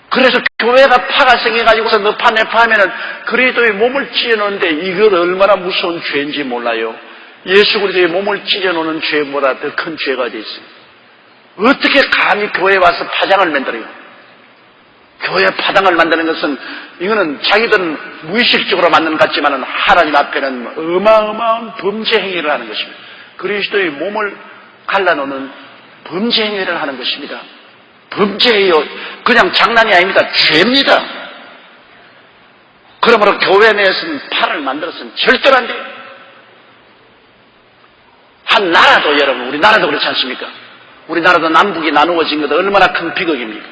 Speaker 1: 그래서 교회가 파가 생겨가지고서 너파 내파 하면은 그리스도의 몸을 찢어놓는데 이것 얼마나 무서운 죄인지 몰라요. 예수 그리스도의 몸을 찢어놓는 죄보다 더 큰 죄가 어디 있어요. 어떻게 감히 교회에 와서 파장을 만들어요. 교회 파장을 만드는 것은 이거는 자기들은 무의식적으로 만드는 것 같지만 하나님 앞에는 어마어마한 범죄 행위를 하는 것입니다. 그리스도의 몸을 갈라놓는 범죄 행위를 하는 것입니다. 범죄예요. 그냥 장난이 아닙니다. 죄입니다. 그러므로 교회 내에서는 팔을 만들어서는 절대로 안 돼요. 한 나라도 여러분 우리나라도 그렇지 않습니까? 우리나라도 남북이 나누어진 것도 얼마나 큰 비극입니까?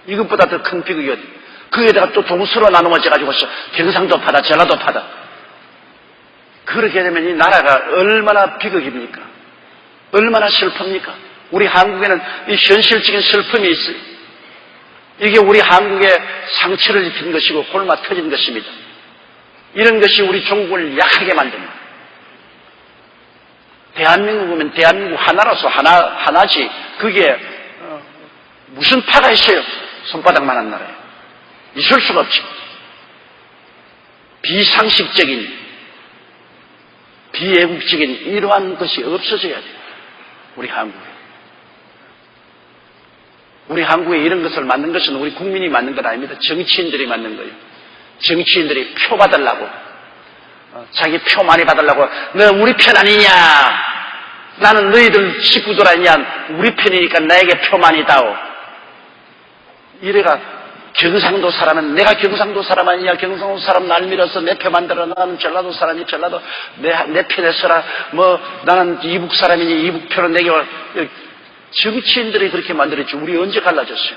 Speaker 1: 이것보다 더 큰 비극이 어디? 거기에다가 또 동서로 나누어져 가지고서 경상도 파다 전라도 파다 그렇게 되면 이 나라가 얼마나 비극입니까? 얼마나 슬픕니까? 우리 한국에는 이 현실적인 슬픔이 있어요. 이게 우리 한국에 상처를 입힌 것이고 골마 터진 것입니다. 이런 것이 우리 종국을 약하게 만듭니다. 대한민국이면 대한민국 하나로서 하나지 그게 무슨 파가 있어요? 손바닥만한 나라에 있을 수가 없죠. 비상식적인 비애국적인 이러한 것이 없어져야 돼요. 우리 한국에. 우리 한국에 이런 것을 만든 것은 우리 국민이 만든 건 아닙니다. 정치인들이 만든 거예요. 정치인들이 표 받으려고 자기 표 많이 받으려고 너 우리 편 아니냐, 나는 너희들 식구들 아니냐, 우리 편이니까 나에게 표 많이 다오. 이래가 경상도 사람은 내가 경상도 사람 아니냐, 경상도 사람 날 밀어서 내 표 만들어, 나는 전라도 사람이 전라도 내 편에 서라, 뭐 나는 이북 사람이니 이북 표를 내게. 정치인들이 그렇게 만들었지. 우리 언제 갈라졌어요?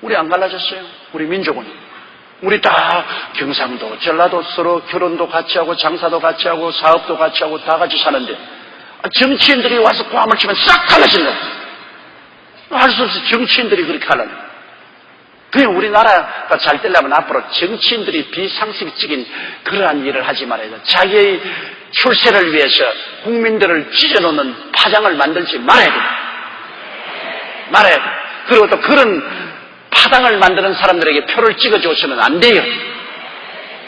Speaker 1: 우리 안 갈라졌어요. 우리 민족은. 우리 다 경상도, 전라도 서로 결혼도 같이 하고 장사도 같이 하고 사업도 같이 하고 다 같이 사는데 정치인들이 와서 고함을 치면 싹 갈라진다. 할 수 없이 정치인들이 그렇게 하려는. 그냥 우리나라가 잘 되려면 앞으로 정치인들이 비상식적인 그러한 일을 하지 말아야 돼. 자기의 출세를 위해서 국민들을 찢어놓는 파장을 만들지 말아야 돼. 말아야 돼. 그리고 또 그런 파당을 만드는 사람들에게 표를 찍어줘서는 안 돼요.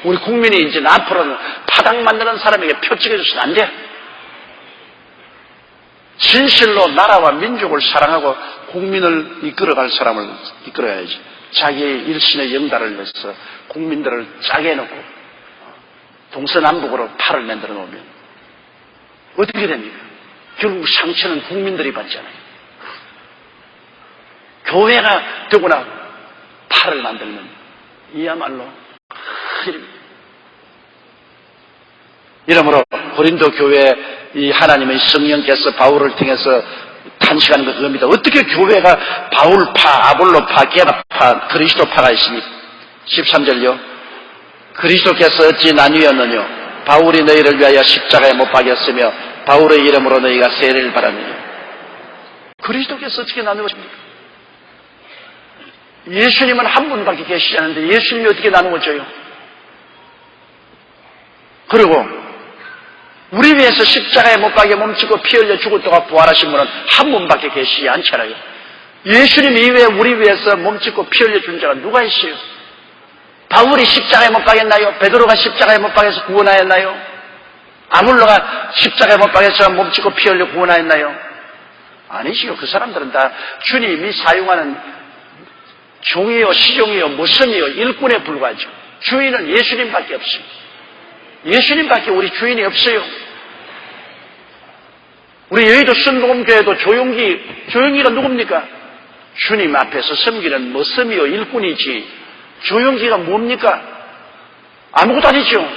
Speaker 1: 우리 국민이 이제 앞으로는 파당 만드는 사람에게 표 찍어줘서는 안 돼요. 진실로 나라와 민족을 사랑하고 국민을 이끌어갈 사람을 이끌어야지. 자기의 일신의 영달을 위해서 국민들을 짜게 해놓고 동서남북으로 팔을 만들어 놓으면 어떻게 됩니까? 결국 상처는 국민들이 받잖아요. 교회가 더구나 팔을 만들면 이야말로 큰일입니다. 이러므로 고린도 교회 이 하나님의 성령께서 바울을 통해서 탄식하는 것 그겁니다. 어떻게 교회가 바울파, 아볼로파, 게바파, 그리스도파가 있습니까? 13절요. 그리스도께서 어찌 나뉘었느냐? 바울이 너희를 위하여 십자가에 못 박였으며 바울의 이름으로 너희가 세례를 받았느냐? 그리스도께서 어떻게 나누었습니까? 예수님은 한 분밖에 계시지 않는데 예수님이 어떻게 나누어져요? 그리고 우리 위해서 십자가에 못 박여 몸치고 피 흘려 죽었다가 부활하신 분은 한 분밖에 계시지 않잖아요. 예수님 이외에 우리 위해서 몸짓고 피 흘려 준 자가 누가 있어요? 바울이 십자가에 못 박였나요? 베드로가 십자가에 못 박여서 구원하였나요? 아물로가 십자가에 못 박여서 몸짓고 피 흘려 구원하였나요? 아니지요. 그 사람들은 다 주님이 사용하는 종이요, 시종이요, 무선이요, 일꾼에 불과하죠. 주인은 예수님밖에 없습니다. 예수님밖에 우리 주인이 없어요. 우리 여의도 순복음교회도 조용기가 누굽니까? 주님 앞에서 섬기는 무선이요, 일꾼이지. 조용기가 뭡니까? 아무것도 아니죠.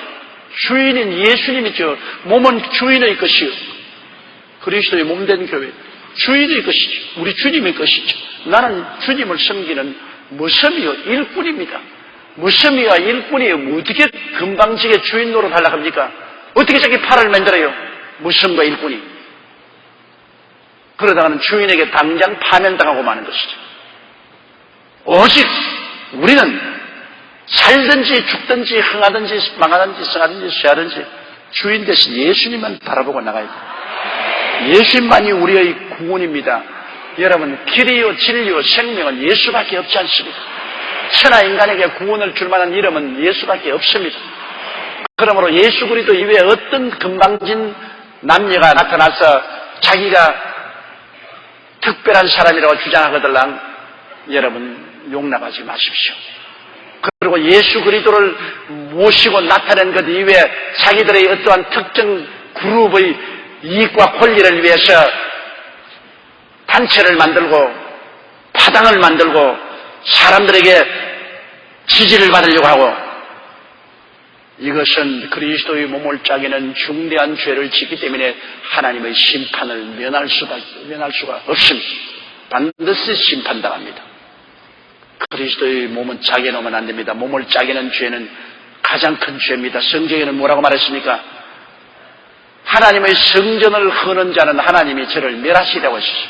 Speaker 1: 주인인 예수님이죠. 몸은 주인의 것이요. 그리스도의 몸된 교회. 주인의 것이죠. 우리 주님의 것이죠. 나는 주님을 섬기는 무섬이요 일꾼입니다. 무섬이와 일꾼이 어떻게 금방지게 주인 노릇 하려고 합니까? 어떻게 자기 팔을 만들어요? 무섬과 일꾼이. 그러다가는 주인에게 당장 파면당하고 마는 것이죠. 오직 우리는 살든지 죽든지 흥하든지 망하든지 성하든지 쇠하든지 주인 대신 예수님만 바라보고 나가야 돼요. 예수님만이 우리의 구원입니다. 여러분, 길이요 진리요 생명은 예수밖에 없지 않습니다. 천하 인간에게 구원을 줄 만한 이름은 예수밖에 없습니다. 그러므로 예수 그리스도 이외에 어떤 금방진 남녀가 나타나서 자기가 특별한 사람이라고 주장하거들랑 여러분 용납하지 마십시오. 그리고 예수 그리스도를 모시고 나타낸 것 이외에 자기들의 어떠한 특정 그룹의 이익과 권리를 위해서 단체를 만들고 파당을 만들고 사람들에게 지지를 받으려고 하고, 이것은 그리스도의 몸을 짜기는 중대한 죄를 짓기 때문에 하나님의 심판을 면할 수가 없습니다. 반드시 심판당합니다. 그리스도의 몸은 짜게 놓으면 안 됩니다. 몸을 짜게는 죄는 가장 큰 죄입니다. 성경에는 뭐라고 말했습니까? 하나님의 성전을 허는 자는 하나님이 저를 멸하시라고 하시죠.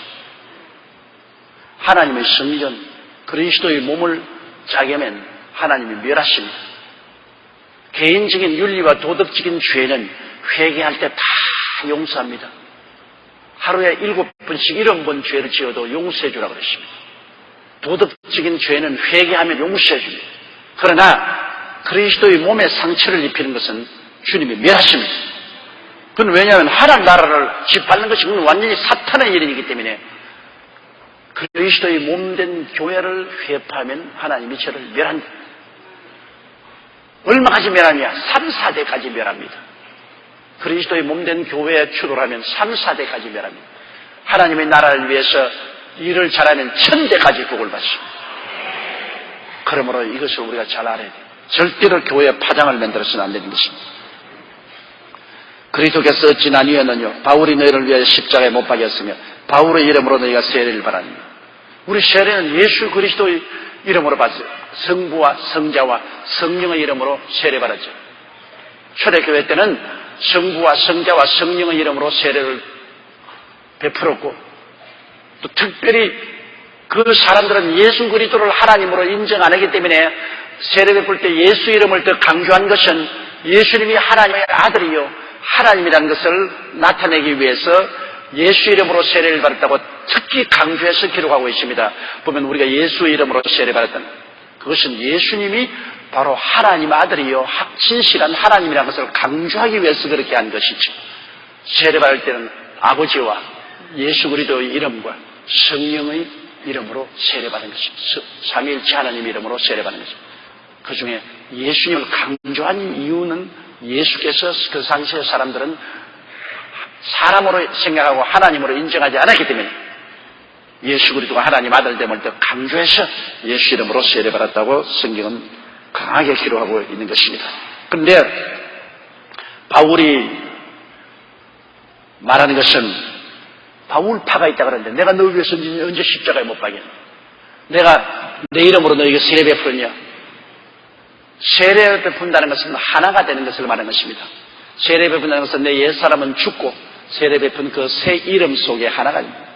Speaker 1: 하나님의 성전, 그리스도의 몸을 짜게면 하나님이 멸하십니다. 개인적인 윤리와 도덕적인 죄는 회개할 때 다 용서합니다. 하루에 7번씩 70번 죄를 지어도 용서해 주라고 그러십니다. 도덕적인 죄는 회개하면 용서해 줍니다. 그러나 그리스도의 몸에 상처를 입히는 것은 주님이 멸하십니다. 그건 왜냐하면 하나님 나라를 짓밟는 것이 완전히 사탄의 일이기 때문에 그리스도의 몸된 교회를 회파하면 하나님이 저를 멸한다. 얼마까지 멸하냐? 3, 4대까지 멸합니다. 그리스도의 몸된 교회에 추돌하면 3, 4대까지 멸합니다. 하나님의 나라를 위해서 일을 잘하면 1000대까지 복을 받습니다. 그러므로 이것을 우리가 잘 알아야 돼요. 절대로 교회에 파장을 만들어서는 안 되는 것입니다. 그리스도께서 어찌 나뉘었느냐? 바울이 너희를 위하여 십자가에 못 박였으며 바울의 이름으로 너희가 세례를 받았느냐? 우리 세례는 예수 그리스도의 이름으로 받았어요. 성부와 성자와 성령의 이름으로 세례받았죠. 초대교회 때는 성부와 성자와 성령의 이름으로 세례를 베풀었고 또 특별히 그 사람들은 예수 그리스도를 하나님으로 인정 안 하기 때문에 세례 베풀 때 예수 이름을 더 강조한 것은 예수님이 하나님의 아들이요 하나님이라는 것을 나타내기 위해서 예수 이름으로 세례를 받았다고 특히 강조해서 기록하고 있습니다. 보면 우리가 예수 이름으로 세례받았다는 그것은 예수님이 바로 하나님 아들이요 진실한 하나님이라는 것을 강조하기 위해서 그렇게 한 것이죠. 세례받을 때는 아버지와 예수 그리스도의 이름과 성령의 이름으로 세례받은 것입니다. 삼위일체 하나님 이름으로 세례받은 것입니다. 그 중에 예수님을 강조한 이유는 예수께서 그 당시의 사람들은 사람으로 생각하고 하나님으로 인정하지 않았기 때문에 예수 그리스도가 하나님 아들됨을 더 강조해서 예수 이름으로 세례받았다고 성경은 강하게 기록하고 있는 것입니다. 그런데 바울이 말하는 것은 바울파가 있다 그러는데 내가 너희 위해서 언제 십자가에 못 박였냐? 내가 내 이름으로 너에게 세례 베풀었냐? 세례 베푼다는 것은 하나가 되는 것을 말하는 것입니다. 세례 베푼다는 것은 내 옛사람은 죽고 세례 베푼 그 새 이름 속에 하나가 있습니다.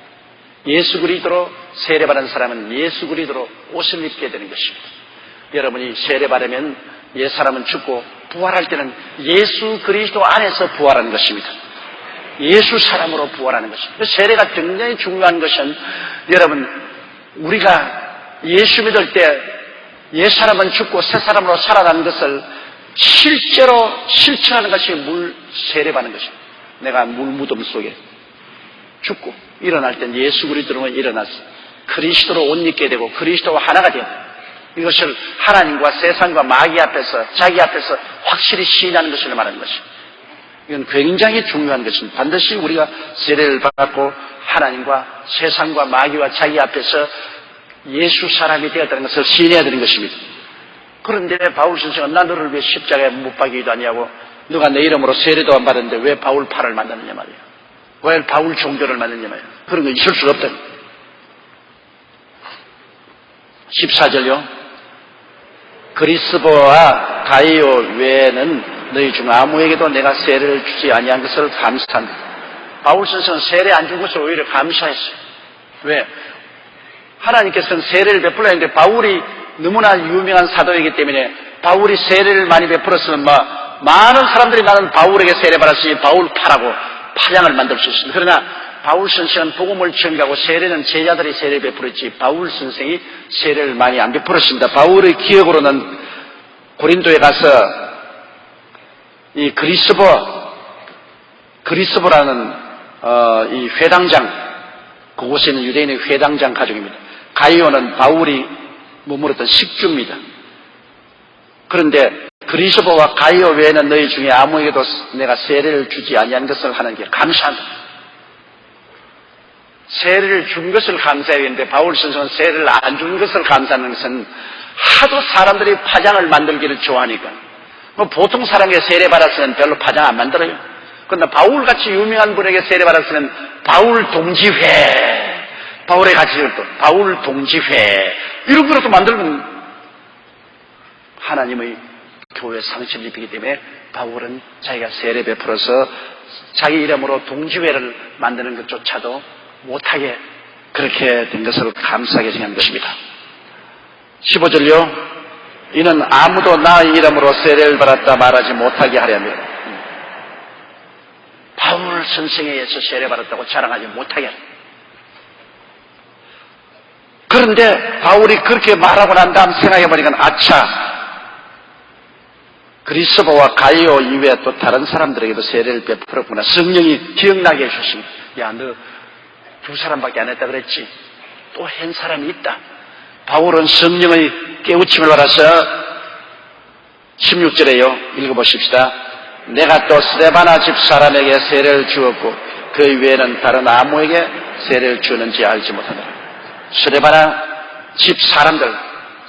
Speaker 1: 예수 그리스도로 세례받은 사람은 예수 그리스도로 옷을 입게 되는 것입니다. 여러분이 세례받으면 옛사람은 죽고 부활할 때는 예수 그리스도 안에서 부활하는 것입니다. 예수 사람으로 부활하는 것입니다. 세례가 굉장히 중요한 것은 여러분 우리가 예수 믿을 때 옛사람은 죽고 새사람으로 살아나는 것을 실제로 실천하는 것이 물 세례받는 것입니다. 내가 물 무덤 속에 죽고 일어날 땐 예수 그리스도로 일어나서 그리스도로 옷 입게 되고 그리스도와 하나가 되어 이것을 하나님과 세상과 마귀 앞에서 자기 앞에서 확실히 시인하는 것을 말하는 것입니다. 이건 굉장히 중요한 것입니다. 반드시 우리가 세례를 받고 하나님과 세상과 마귀와 자기 앞에서 예수 사람이 되었다는 것을 시인해야 되는 것입니다. 그런데 바울 선생은 나 너를 위해 십자가에 못 박이기도 아니하고 너가 내 이름으로 세례도 안 받았는데 왜 바울파를 만드느냐 말이야. 왜 바울 종교를 만드느냐 말이야. 그런 거 있을 수가 없다. 14절요. 그리스보와 가이오 외에는 너희 중 아무에게도 내가 세례를 주지 아니한 것을 감사한다. 바울 선생은 세례 안 준 것을 오히려 감사했어요. 왜? 하나님께서는 세례를 베풀려 했는데 바울이 너무나 유명한 사도이기 때문에 바울이 세례를 많이 베풀었으면 많은 사람들이 나는 바울에게 세례받았으니 바울파라고 파장을 만들 수 있습니다. 그러나 바울 선생은 복음을 전가하고 세례는 제자들이 세례를 베풀었지 바울 선생이 세례를 많이 안 베풀었습니다. 바울의 기억으로는 고린도에 가서 이 그리스보라는 이 회당장, 그곳에 있는 유대인의 회당장 가족입니다. 가이오는 바울이 머물었던 식주입니다. 그런데 그리스보와 가이오 외에는 너희 중에 아무에게도 내가 세례를 주지 아니한 것을 하나님께 감사한다. 세례를 준 것을 감사했는데 바울 선생은 세례를 안 준 것을 감사하는 것은 하도 사람들이 파장을 만들기를 좋아하니까 보통 사람에게 세례 받았으면 별로 파장 안 만들어요. 그런데 바울같이 유명한 분에게 세례 받았으면 바울 동지회, 바울의 가치를 또 바울 동지회 이런 거로 또 만들면 하나님의 교회 상처를 입히기 때문에 바울은 자기가 세례 베풀어서 자기 이름으로 동지회를 만드는 것조차도 못하게 그렇게 된 것을 감사하게 생각한 것입니다. 15절요. 이는 아무도 나의 이름으로 세례를 받았다 말하지 못하게 하려면 바울 선생에 의해서 세례 받았다고 자랑하지 못하게 하라. 그런데 바울이 그렇게 말하고 난 다음 생각해보니까 아차, 그리스도와 가이오 이외에 또 다른 사람들에게도 세례를 베풀었구나. 성령이 기억나게 해주셨습니다. 야, 너 두 사람밖에 안 했다 그랬지? 또 한 사람이 있다. 바울은 성령의 깨우침을 받아서 16절에요. 읽어보십시다. 내가 또 스데바나 집 사람에게 세례를 주었고 그 외에는 다른 아무에게 세례를 주었는지 알지 못하노라. 스데바나 집 사람들,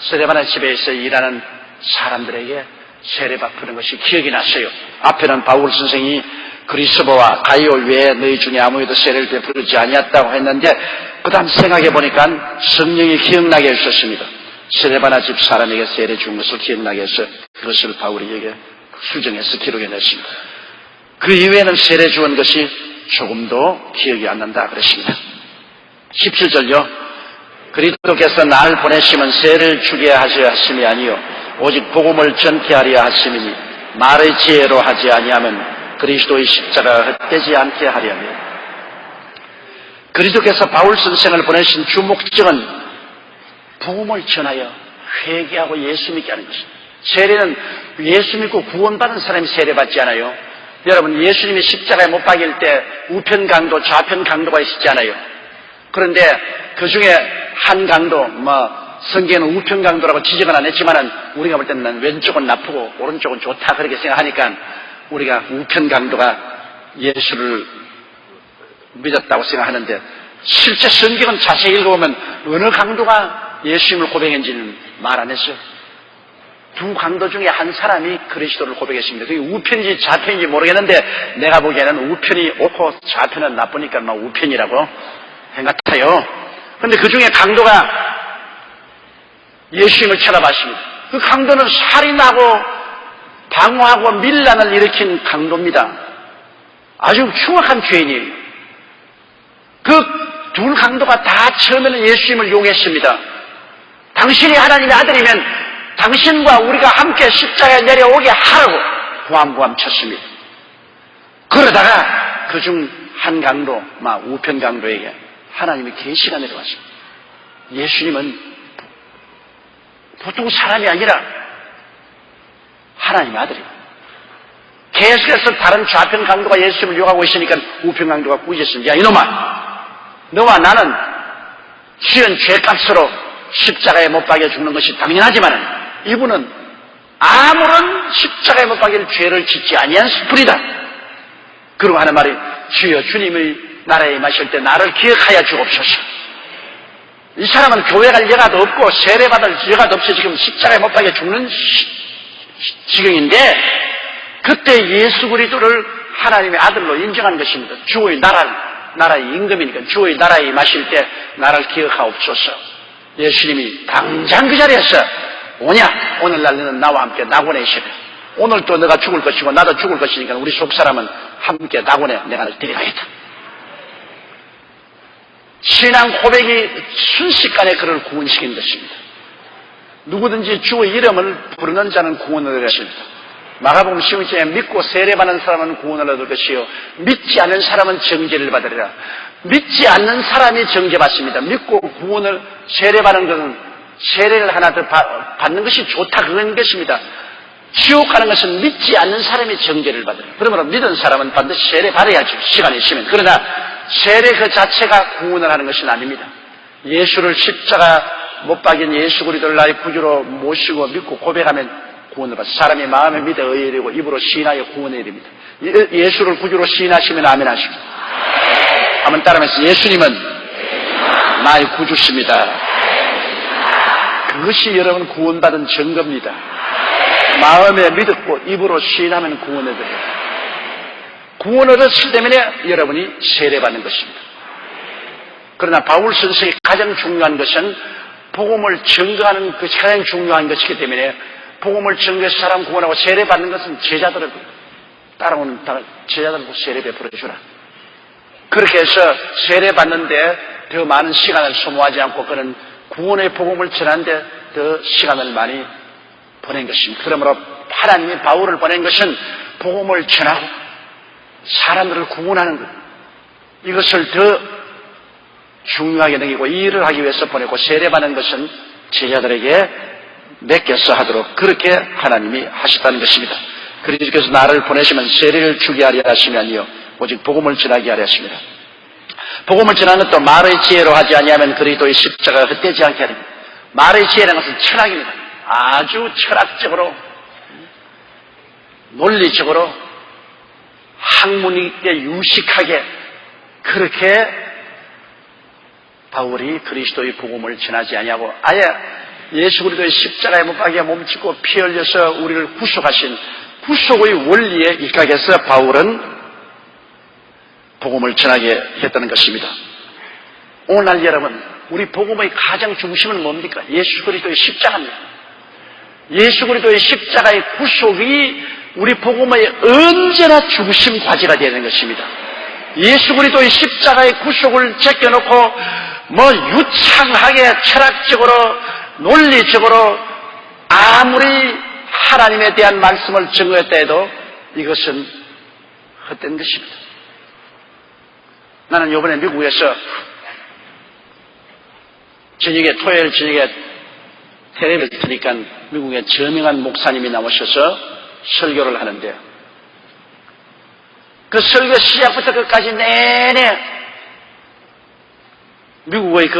Speaker 1: 스데바나 집에서 일하는 사람들에게 세례 베푸는 것이 기억이 났어요. 앞에는 바울 선생이 그리스도와 가이오 외에 너희 중에 아무에도 세례를 베푸지 아니었다고 했는데 그 다음 생각해 보니까 성령이 기억나게 해주셨습니다. 스데바나 집 사람에게 세례 준 것을 기억나게 해서 그것을 바울이 여기에 수정해서 기록해냈습니다. 그 이외에는 세례 주은 것이 조금도 기억이 안 난다 그랬습니다. 17절요. 그리스도께서 나를 보내시면 세례를 주게 하셔야 하심이 아니요 오직 복음을 전케 하려 하심이니 말의 지혜로 하지 아니하면 그리스도의 십자가가 헛되지 않게 하려며 그리스도께서 바울 선생을 보내신 주 목적은 복음을 전하여 회개하고 예수 믿게 하는 것입니다. 세례는 예수 믿고 구원받은 사람이 세례받지 않아요. 여러분, 예수님이 십자가에 못 박일 때 우편 강도, 좌편 강도가 있었지 않아요. 그런데 그 중에 한 강도, 성경에는 우편 강도라고 지적은 안 했지만은 우리가 볼 때는 왼쪽은 나쁘고 오른쪽은 좋다 그렇게 생각하니까 우리가 우편 강도가 예수를 믿었다고 생각하는데 실제 성경은 자세히 읽어보면 어느 강도가 예수님을 고백했는지는 말 안 했어요. 두 강도 중에 한 사람이 그리스도를 고백했습니다. 그게 우편인지 좌편인지 모르겠는데 내가 보기에는 우편이 옳고 좌편은 나쁘니까 우편이라고 생각해요. 그런데 그 중에 강도가 예수님을 쳐다봤습니다. 그 강도는 살인하고 방화하고 밀란을 일으킨 강도입니다. 아주 흉악한 죄인이에요. 그 둘 강도가 다 처음에는 예수님을 용했습니다. 당신이 하나님의 아들이면 당신과 우리가 함께 십자가에 내려오게 하라고 고함고함 쳤습니다. 그러다가 그중 한 강도, 우편 강도에게 하나님의 계시가 내려왔습니다. 예수님은 보통 사람이 아니라 하나님의 아들이에요. 계속해서 다른 좌편 강도가 예수님을 욕하고 있으니까 우편 강도가 꾸짖었습니다. 야, 이놈아! 너와 나는 지은 죄값으로 십자가에 못 박여 죽는 것이 당연하지만 이분은 아무런 십자가에 못 박일 죄를 짓지 아니한 뿐이다. 그러고 하는 말이 주여 주님의 나라에 임하실 때 나를 기억하여 주옵소서. 이 사람은 교회 갈 여가도 없고 세례받을 여가도 없이 지금 십자가에 못 박여 죽는 지경인데 그때 예수 그리스도를 하나님의 아들로 인정하는 것입니다. 주의 나라의 임금이니까 주의 나라에 임하실 때 나를 기억하옵소서. 예수님이 당장 그 자리에서 오냐? 오늘날 너는 나와 함께 낙원에 있으라. 오늘 또 너가 죽을 것이고 나도 죽을 것이니까 우리 속사람은 함께 낙원에 내가 널 데려가겠다. 신앙 고백이 순식간에 그를 구원시킨 것입니다. 누구든지 주의 이름을 부르는 자는 구원을 얻을 것입니다. 마가복음 12장에 믿고 세례받는 사람은 구원을 얻을 것이요 믿지 않는 사람은 정죄를 받으리라. 믿지 않는 사람이 정죄받습니다. 믿고 구원을 세례받는 것은 세례를 하나 더 받는 것이 좋다 그런 것입니다. 지옥 가는 것은 믿지 않는 사람이 정죄를 받아요. 그러므로 믿은 사람은 반드시 세례 받아야죠. 시간이 있으면. 그러나 세례 그 자체가 구원을 하는 것은 아닙니다. 예수를 십자가 못 박인 예수 그리스도를 나의 구주로 모시고 믿고 고백하면 구원을 받습니다. 사람이 마음에 믿어 의에 이르고 입으로 시인하여 구원에 이릅니다. 예수를 구주로 시인하시면 아멘 하십니다. 한번 따라하면서 예수님은 나의 구주십니다. 그것이 여러분 구원받은 증거입니다. 마음에 믿었고 입으로 시인하면 구원을 얻어요. 구원을 얻었기 때문에 여러분이 세례받는 것입니다. 그러나 바울 선생이 가장 중요한 것은 복음을 증거하는 것이 가장 중요한 것이기 때문에 복음을 증거해서 사람 구원하고 세례받는 것은 제자들입니다. 따라오는 제자들도 세례 베풀어 주라. 그렇게 해서 세례 받는데 더 많은 시간을 소모하지 않고 그는 구원의 복음을 전하는데 더 시간을 많이 보낸 것입니다. 그러므로 하나님이 바울을 보낸 것은 복음을 전하고 사람들을 구원하는 것, 이것을 더 중요하게 여기고 이 일을 하기 위해서 보내고, 세례받는 것은 제자들에게 맡겨서 하도록 그렇게 하나님이 하셨다는 것입니다. 그리스도께서 나를 보내시면 세례를 주게 하려 하심이 아니요 오직 복음을 전하게 하려 하십니다. 복음을 전하는 것도 말의 지혜로 하지 아니하면 그리스도의 십자가가 헛되지 않게 하립니다. 말의 지혜라는 것은 철학입니다. 아주 철학적으로, 논리적으로, 학문 있게 유식하게 그렇게 바울이 그리스도의 복음을 전하지 아니하고 아예 예수 그리스도의 십자가에 못 박혀 몸짓고 피 흘려서 우리를 구속하신 구속의 원리에 입각해서 바울은 복음을 전하게 했다는 것입니다. 오늘 여러분, 우리 복음의 가장 중심은 뭡니까? 예수 그리스도의 십자가입니다. 예수 그리스도의 십자가의 구속이 우리 복음의 언제나 중심 과제가 되는 것입니다. 예수 그리스도의 십자가의 구속을 제껴놓고 유창하게 철학적으로 논리적으로 아무리 하나님에 대한 말씀을 증거했다 해도 이것은 헛된 것입니다. 나는 이번에 미국에서 토요일 저녁에 텔레비를 트니까 미국의 저명한 목사님이 나오셔서 설교를 하는데요. 그 설교 시작부터 끝까지 내내 미국의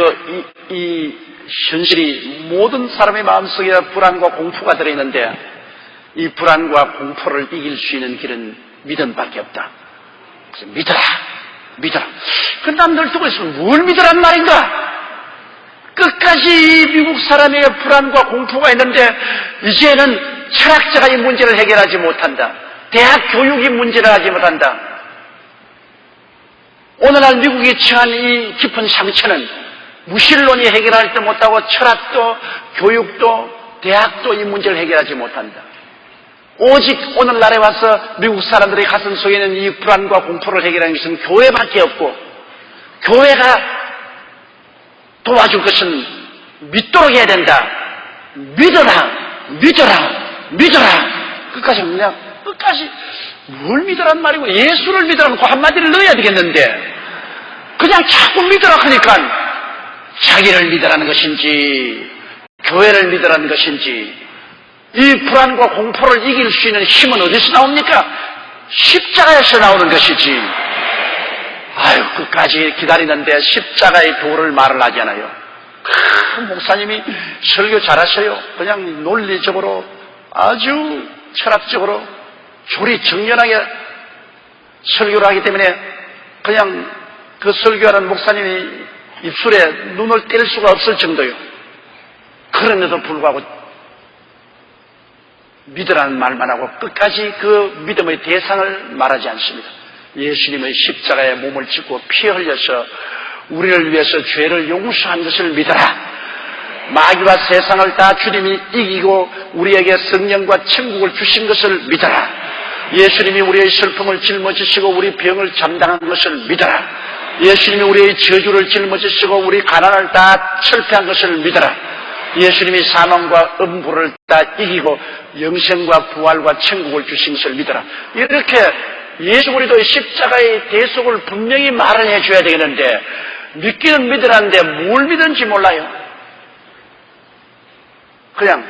Speaker 1: 이 현실이 모든 사람의 마음속에 불안과 공포가 들어있는데 이 불안과 공포를 이길 수 있는 길은 믿음밖에 없다. 그래서 믿어라. 그 남들 듣고 있으면 뭘 믿으란 말인가? 끝까지 이 미국 사람의 불안과 공포가 있는데 이제는 철학자가 이 문제를 해결하지 못한다. 대학 교육이 문제를 하지 못한다. 오늘날 미국이 처한 이 깊은 상처는 무신론이 해결할 때 못하고 철학도 교육도 대학도 이 문제를 해결하지 못한다. 오직 오늘날에 와서 미국 사람들의 가슴 속에 있는 이 불안과 공포를 해결하는 것은 교회밖에 없고, 교회가 도와줄 것은 믿도록 해야 된다. 믿어라. 끝까지 뭘 믿으란 말이고, 예수를 믿으라는 그 한마디를 넣어야 되겠는데 그냥 자꾸 믿으라 하니까 자기를 믿으라는 것인지 교회를 믿으라는 것인지, 이 불안과 공포를 이길 수 있는 힘은 어디서 나옵니까? 십자가에서 나오는 것이지. 끝까지 기다리는데 십자가의 도를 말을 하지 않아요. 목사님이 설교 잘하셔요. 그냥 논리적으로 아주 철학적으로 조리정연하게 설교를 하기 때문에 그냥 그 설교하는 목사님이 입술에 눈을 뗄 수가 없을 정도요. 그런데도 불구하고 믿으라는 말만 하고 끝까지 그 믿음의 대상을 말하지 않습니다. 예수님의 십자가에 몸을 찢고 피 흘려서 우리를 위해서 죄를 용서한 것을 믿어라. 마귀와 세상을 다 주님이 이기고 우리에게 성령과 천국을 주신 것을 믿어라. 예수님이 우리의 슬픔을 짊어지시고 우리 병을 감당한 것을 믿어라. 예수님이 우리의 저주를 짊어지시고 우리 가난을 다 철폐한 것을 믿어라. 예수님이 사망과 음부를 다 이기고 영생과 부활과 천국을 주신 것을 믿어라. 이렇게 예수 그리스도의 십자가의 대속을 분명히 말을 해줘야 되겠는데, 믿기는 믿으라는데 뭘 믿는지 몰라요. 그냥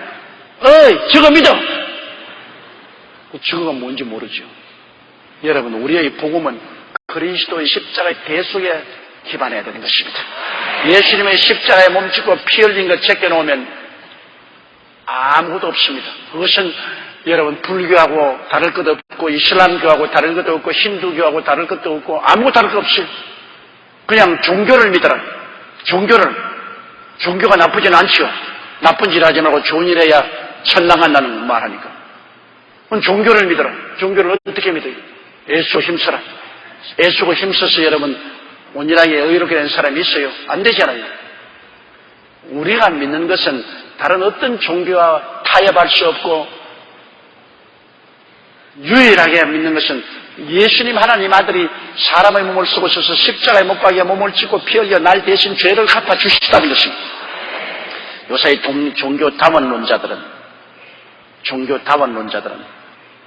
Speaker 1: 저거 믿어. 저거가 뭔지 모르죠. 여러분, 우리의 복음은 그리스도의 십자가의 대속에 기반해야 되는 것입니다. 예수님의 십자가에 몸짓고 피 흘린 것 제껴놓으면 아무것도 없습니다. 그것은 여러분, 불교하고 다를 것도 없고 이슬람교하고 다를 것도 없고 힌두교하고 다를 것도 없고 아무것도 다를 것 없이 그냥 종교를 믿어라. 종교가 나쁘진 않죠. 나쁜 일 하지 말고 좋은 일 해야 천당한다는 말하니까. 그럼 종교를 믿어라. 종교를 어떻게 믿어요? 애쓰고 힘써라. 애쓰고 힘써서 여러분 온전하게 의롭게 된 사람이 있어요? 안 되잖아요. 우리가 믿는 것은 다른 어떤 종교와 타협할 수 없고 유일하게 믿는 것은 예수님 하나님 아들이 사람의 몸을 쓰고 오셔서 십자가에 못 박여 몸을 찢고 피 흘려 날 대신 죄를 갚아 주시다는 것입니다. 요사이 종교 다원론자들은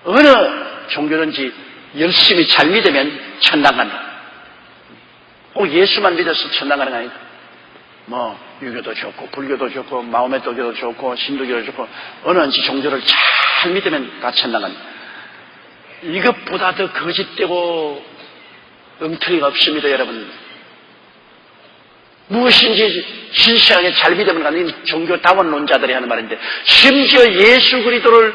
Speaker 1: 어느 종교든지 열심히 잘 믿으면 천당 간다. 꼭 예수만 믿어서 천당 가는 거 아니다. 유교도 좋고 불교도 좋고 마호메토교도 좋고 신도교도 좋고 어느 종교를 잘 믿으면 다 천당 간다. 이것보다 더 거짓되고 엉터리가 없습니다, 여러분. 무엇인지 신실하게 잘 믿으면 가는 종교다원론자들이 하는 말인데, 심지어 예수 그리스도를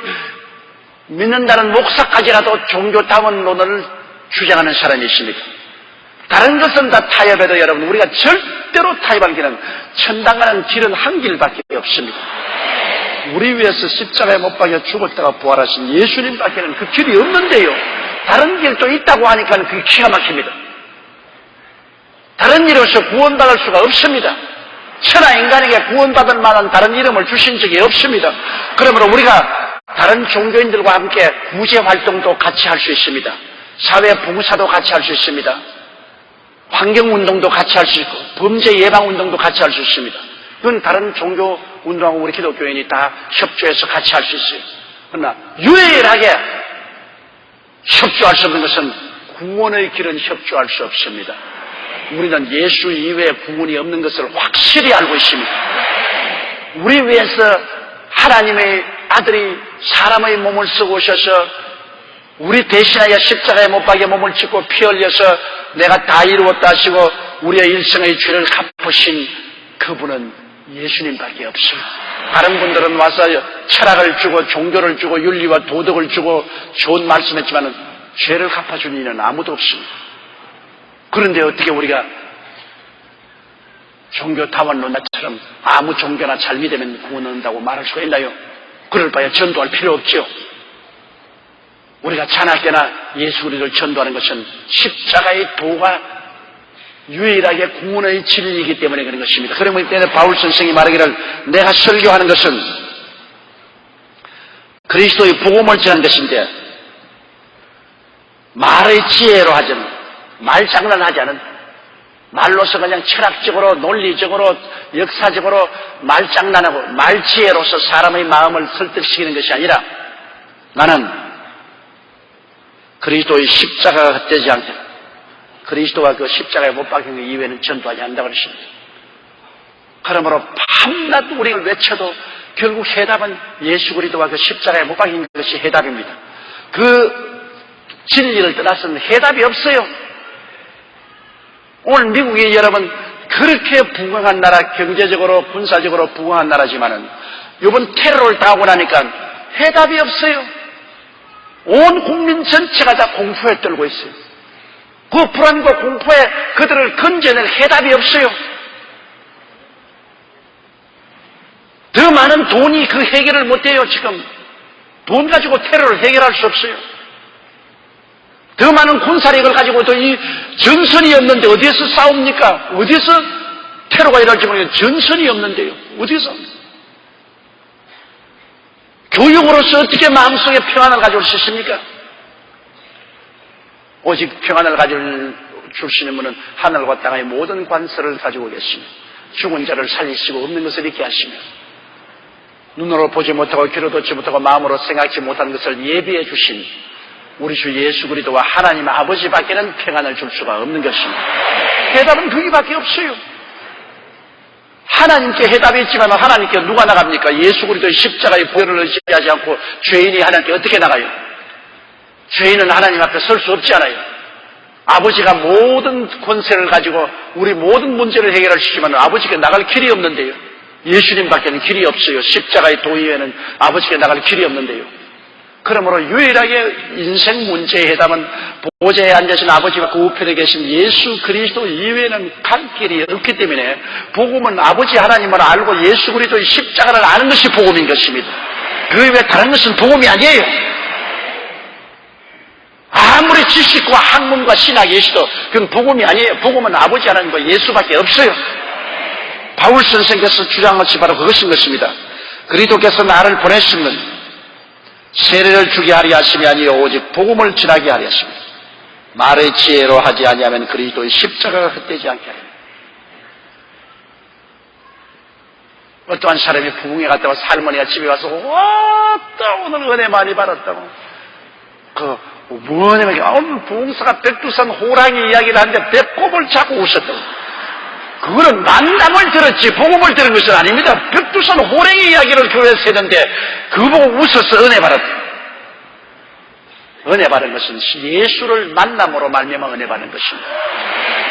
Speaker 1: 믿는다는 목사까지라도 종교다원론을 주장하는 사람이 있습니다. 다른 것은 다 타협해도 여러분, 우리가 절대로 타협할 길은, 천당 가는 길은 한 길밖에 없습니다. 우리 위해서 십자가에 못 박여 죽었다가 부활하신 예수님밖에는 그 길이 없는데요. 다른 길도 있다고 하니까 그게 기가 막힙니다. 다른 이로서 구원받을 수가 없습니다. 천하 인간에게 구원받을 만한 다른 이름을 주신 적이 없습니다. 그러므로 우리가 다른 종교인들과 함께 구제 활동도 같이 할 수 있습니다. 사회 봉사도 같이 할 수 있습니다. 환경운동도 같이 할 수 있고 범죄 예방운동도 같이 할 수 있습니다. 그건 다른 종교 운동하고 우리 기독교인이 다 협조해서 같이 할 수 있어요. 그러나 유일하게 협조할 수 없는 것은 구원의 길은 협조할 수 없습니다. 우리는 예수 이외에 구원이 없는 것을 확실히 알고 있습니다. 우리 위해서 하나님의 아들이 사람의 몸을 쓰고 오셔서 우리 대신하여 십자가에 못 박여 몸을 찢고 피 흘려서 내가 다 이루었다 하시고 우리의 일생의 죄를 갚으신 그분은 예수님밖에 없어요. 다른 분들은 와서 철학을 주고 종교를 주고 윤리와 도덕을 주고 좋은 말씀했지만 죄를 갚아준 이는 아무도 없습니다. 그런데 어떻게 우리가 종교다원론자처럼 아무 종교나 잘 믿으면 구원한다고 말할 수가 있나요? 그럴 바에 전도할 필요 없죠. 우리가 찬할 때나 예수 그리스도를 전도하는 것은 십자가의 도가 유일하게 구원의 진리이기 때문에 그런 것입니다. 그러면 이때는 바울 선생이 말하기를 내가 설교하는 것은 그리스도의 복음을 전하는 것인데 말의 지혜로 하지 않은, 말장난하지 않은, 말로서 그냥 철학적으로 논리적으로 역사적으로 말장난하고 말지혜로서 사람의 마음을 설득시키는 것이 아니라 나는 그리스도의 십자가가 헛되지 않게 그리스도가 그 십자가에 못 박힌 것 이외에는 전도하지 않는다고 그러십니다. 그러므로 밤낮 우리를 외쳐도 결국 해답은 예수 그리스도와 그 십자가에 못 박힌 것이 해답입니다. 그 진리를 떠나서는 해답이 없어요. 오늘 미국이 여러분 그렇게 부강한 나라, 경제적으로 군사적으로 부강한 나라지만은 이번 테러를 당하고 나니까 해답이 없어요. 온 국민 전체가 다 공포에 떨고 있어요. 그 불안과 공포에 그들을 건져낼 해답이 없어요. 더 많은 돈이 그 해결을 못해요. 지금 돈 가지고 테러를 해결할 수 없어요. 더 많은 군사력을 가지고도 이 전선이 없는데 어디에서 싸웁니까? 어디에서 테러가 일어날지 모르겠는데 전선이 없는데요. 어디에서? 교육으로서 어떻게 마음속에 평안을 가져올 수 있습니까? 오직 평안을 가져줄 수 있는 분은 하늘과 땅의 모든 관서를 가지고 계시며 죽은 자를 살리시고 없는 것을 있게 하시며 눈으로 보지 못하고 귀로 듣지 못하고 마음으로 생각지 못한 것을 예비해 주신 우리 주 예수 그리스도와 하나님 아버지밖에는 평안을 줄 수가 없는 것입니다. 해답은 그기밖에 없어요. 하나님께 해답이 있지만 하나님께 누가 나갑니까? 예수 그리스도의 십자가의 보혈을 의지하지 않고 죄인이 하나님께 어떻게 나가요? 죄인은 하나님 앞에 설 수 없지 않아요. 아버지가 모든 권세를 가지고 우리 모든 문제를 해결할 수 있지만 아버지께 나갈 길이 없는데요. 예수님밖에는 길이 없어요. 십자가의 도 이외에는 아버지께 나갈 길이 없는데요. 그러므로 유일하게 인생 문제의 해답은 보좌에 앉으신 아버지와 그 우편에 계신 예수 그리스도 이외에는 갈 길이 없기 때문에 복음은 아버지 하나님을 알고 예수 그리스도의 십자가를 아는 것이 복음인 것입니다. 그 외에 다른 것은 복음이 아니에요. 아무리 지식과 학문과 신학이 있어도 그건 복음이 아니에요. 복음은 아버지 하나님과 예수밖에 없어요. 바울 선생께서 주장한 것이 바로 그것인 것입니다. 그리스도께서 나를 보내시면 세례를 주게 하려 하심이 아니요 오직 복음을 전하게 하려 하십니다. 말의 지혜로 하지 아니하면 그리스도의 십자가가 헛되지 않게 하리라. 어떠한 사람이 부흥회 갔다 와서 할머니가 집에 와서 왔다 오늘 은혜 많이 받았다고 뭐냐면 오늘 부흥사가 백두산 호랑이 이야기를 하는데 배꼽을 잡고 웃었다고. 그거는 만담을 들었지 복음을 들은 것은 아닙니다. 백두산 호랑이 이야기를 교회에서 했는데 그거 보고 웃어서 은혜 받았다. 은혜 받은 것은 예수를 만남으로 말미암아 은혜 받은 것입니다.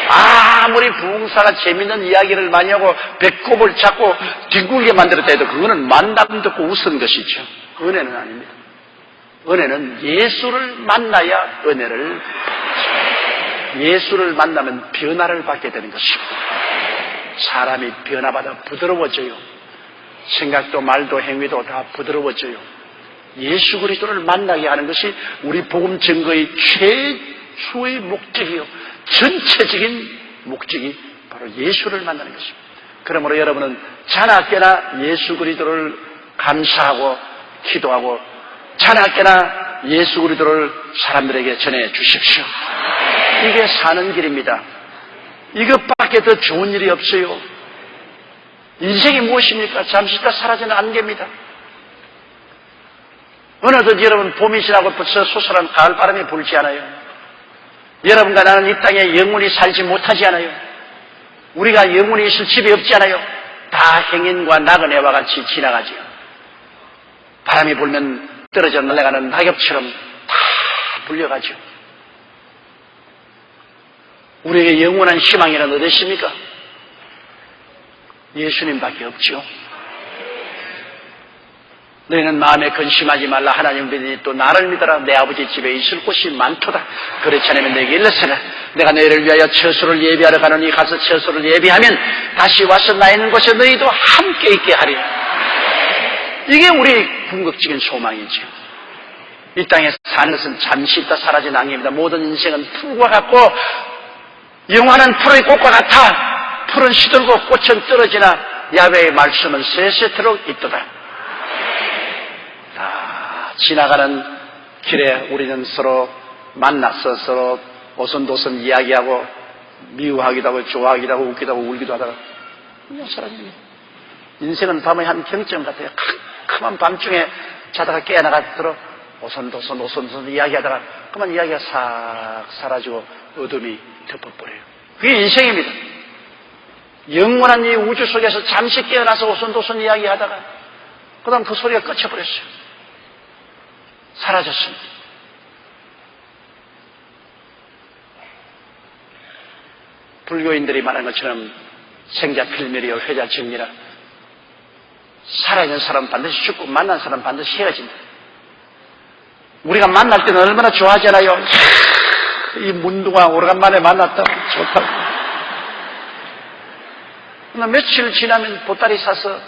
Speaker 1: 아무리 부흥사가 재밌는 이야기를 많이 하고 배꼽을 잡고 뒹굴게 만들었다 해도 그거는 만남 듣고 웃은 것이죠. 은혜는 아닙니다. 은혜는 예수를 만나야 은혜를 받죠. 예수를 만나면 변화를 받게 되는 것입니다. 사람이 변화받아 부드러워져요. 생각도 말도 행위도 다 부드러워져요. 예수 그리스도를 만나게 하는 것이 우리 복음 증거의 최초의 목적이요. 전체적인 목적이 바로 예수를 만나는 것입니다. 그러므로 여러분은 자나깨나 예수 그리스도를 감사하고 기도하고 자나깨나 예수 그리스도를 사람들에게 전해 주십시오. 이게 사는 길입니다. 이것밖에 더 좋은 일이 없어요. 인생이 무엇입니까? 잠시 있다 사라지는 안개입니다. 어느덧 여러분 봄이 지나고 벌써 소설한 가을바람이 불지 않아요? 여러분과 나는 이 땅에 영원히 살지 못하지 않아요? 우리가 영원히 있을 집이 없지 않아요? 다 행인과 나그네와 같이 지나가지요. 바람이 불면 떨어져 날아가는 낙엽처럼 다 불려가죠. 우리에게 영원한 희망이란 어디 있습니까? 예수님밖에 없죠. 너희는 마음에 근심하지 말라. 하나님 믿으니 또 나를 믿어라. 내 아버지 집에 있을 곳이 많도다. 그렇지 않으면 내게 일러서라. 내가 너희를 위하여 처소를 예비하러 가노니 가서 처소를 예비하면 다시 와서 나 있는 곳에 너희도 함께 있게 하리라. 이게 우리 궁극적인 소망이죠. 이 땅에 사는 것은 잠시 있다 사라지는 안개입니다. 모든 인생은 풀과 같고 영원한 풀의 꽃과 같아. 풀은 시들고 꽃은 떨어지나 야훼의 말씀은 세세토록 있도다. 지나가는 길에 우리는 서로 만나서 서로 오손도손 이야기하고 미워하기도 하고 좋아하기도 하고 웃기도 하고 울기도 하다가 그냥 사라집니다. 인생은 밤의 한 경점 같아요. 캄캄한 밤중에 자다가 깨어나가도록 오손도손 이야기하다가 그만 이야기가 싹 사라지고 어둠이 덮어버려요. 그게 인생입니다. 영원한 이 우주 속에서 잠시 깨어나서 오손도손 이야기하다가 그 다음 그 소리가 꺼져버렸어요. 사라졌습니다. 불교인들이 말하는 것처럼 생자 필멸이요 회자 정리라. 살아있는 사람은 반드시 죽고 만난 사람은 반드시 헤어진다. 우리가 만날 때는 얼마나 좋아하잖아요. 이 문둥아 오래간만에 만났다고 좋다고. 그러나 며칠 지나면 보따리 사서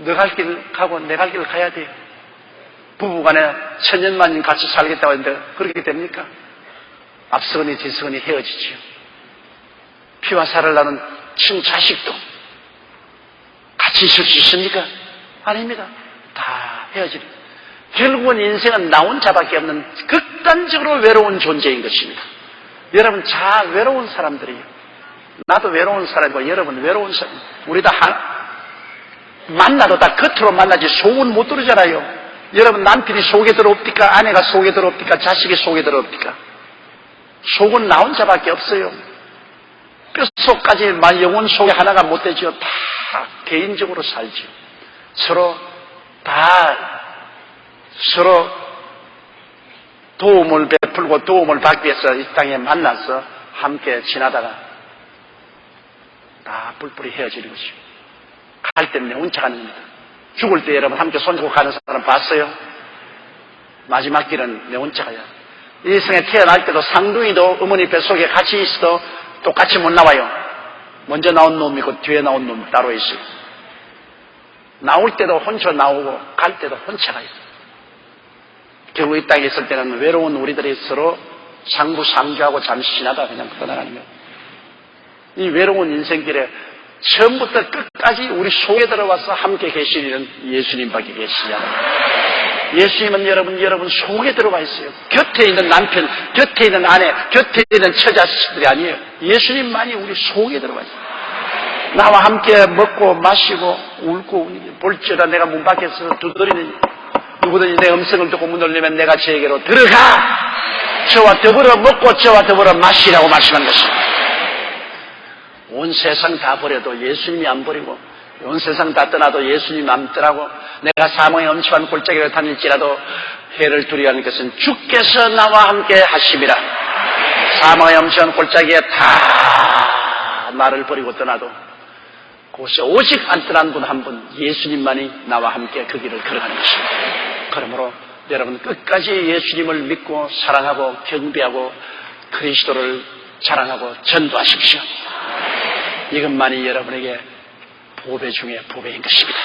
Speaker 1: 너 갈 길 가고 내 갈 길 가야 돼요. 부부간에 천년만년 같이 살겠다고 했는데 그렇게 됩니까? 앞서거니 뒤서거니 헤어지지요. 피와 살을 나눈 친자식도 같이 있을 수 있습니까? 아닙니다. 다 헤어집니다. 결국은 인생은 나 혼자밖에 없는 극단적으로 외로운 존재인 것입니다. 여러분 다 외로운 사람들이에요. 나도 외로운 사람이고 여러분 외로운 사람. 우리 다 만나도 다 겉으로 만나지 속은 못 들으잖아요. 여러분 남편이 속에 들어옵니까? 아내가 속에 들어옵니까? 자식이 속에 들어옵니까? 속은 나 혼자밖에 없어요. 뼛속까지 영혼 속에 하나가 못 되지요. 다 개인적으로 살지요. 서로 도움을 베풀고 도움을 받기 위해서 이 땅에 만나서 함께 지나다가 다 뿔뿔이 헤어지는 것이요. 갈 때는 내 혼자 가는 겁니다. 죽을 때 여러분 함께 손잡고 가는 사람 봤어요? 마지막 길은 내 혼자 가야. 이 세상에 태어날 때도 상둥이도 어머니 뱃속에 같이 있어도 똑같이 못 나와요. 먼저 나온 놈이 있고 뒤에 나온 놈이 따로 있어요. 나올 때도 혼자 나오고 갈 때도 혼자 가요. 결국 이 땅에 있을 때는 외로운 우리들이 서로 상부상조하고 잠시 지나다 그냥 떠나가는 거예요. 이 외로운 인생길에 처음부터 끝까지 우리 속에 들어와서 함께 계시는 예수님밖에 계시지 않아요. 예수님은 여러분 속에 들어와 있어요. 곁에 있는 남편, 곁에 있는 아내, 곁에 있는 처자식들이 아니에요. 예수님만이 우리 속에 들어와 있어요. 나와 함께 먹고 마시고 울고 볼지어다 내가 문 밖에서 두드리는 누구든지 내 음성을 듣고 문을 열면 내가 저에게로 들어가 저와 더불어 먹고 저와 더불어 마시라고 말씀한 것입니다. 온 세상 다 버려도 예수님이 안 버리고 온 세상 다 떠나도 예수님 안 떠나고 내가 사망의 엄침한 골짜기를 다닐지라도 해를 두려워하는 것은 주께서 나와 함께 하심이라. 사망의 엄침한 골짜기에 다 나를 버리고 떠나도 그곳에 오직 안 떠난 분 한 분 예수님만이 나와 함께 그 길을 걸어가는 것입니다. 그러므로 여러분 끝까지 예수님을 믿고 사랑하고 경배하고 그리스도를 자랑하고 전도하십시오. 이것만이 여러분에게 보배 중에 보배인 것입니다.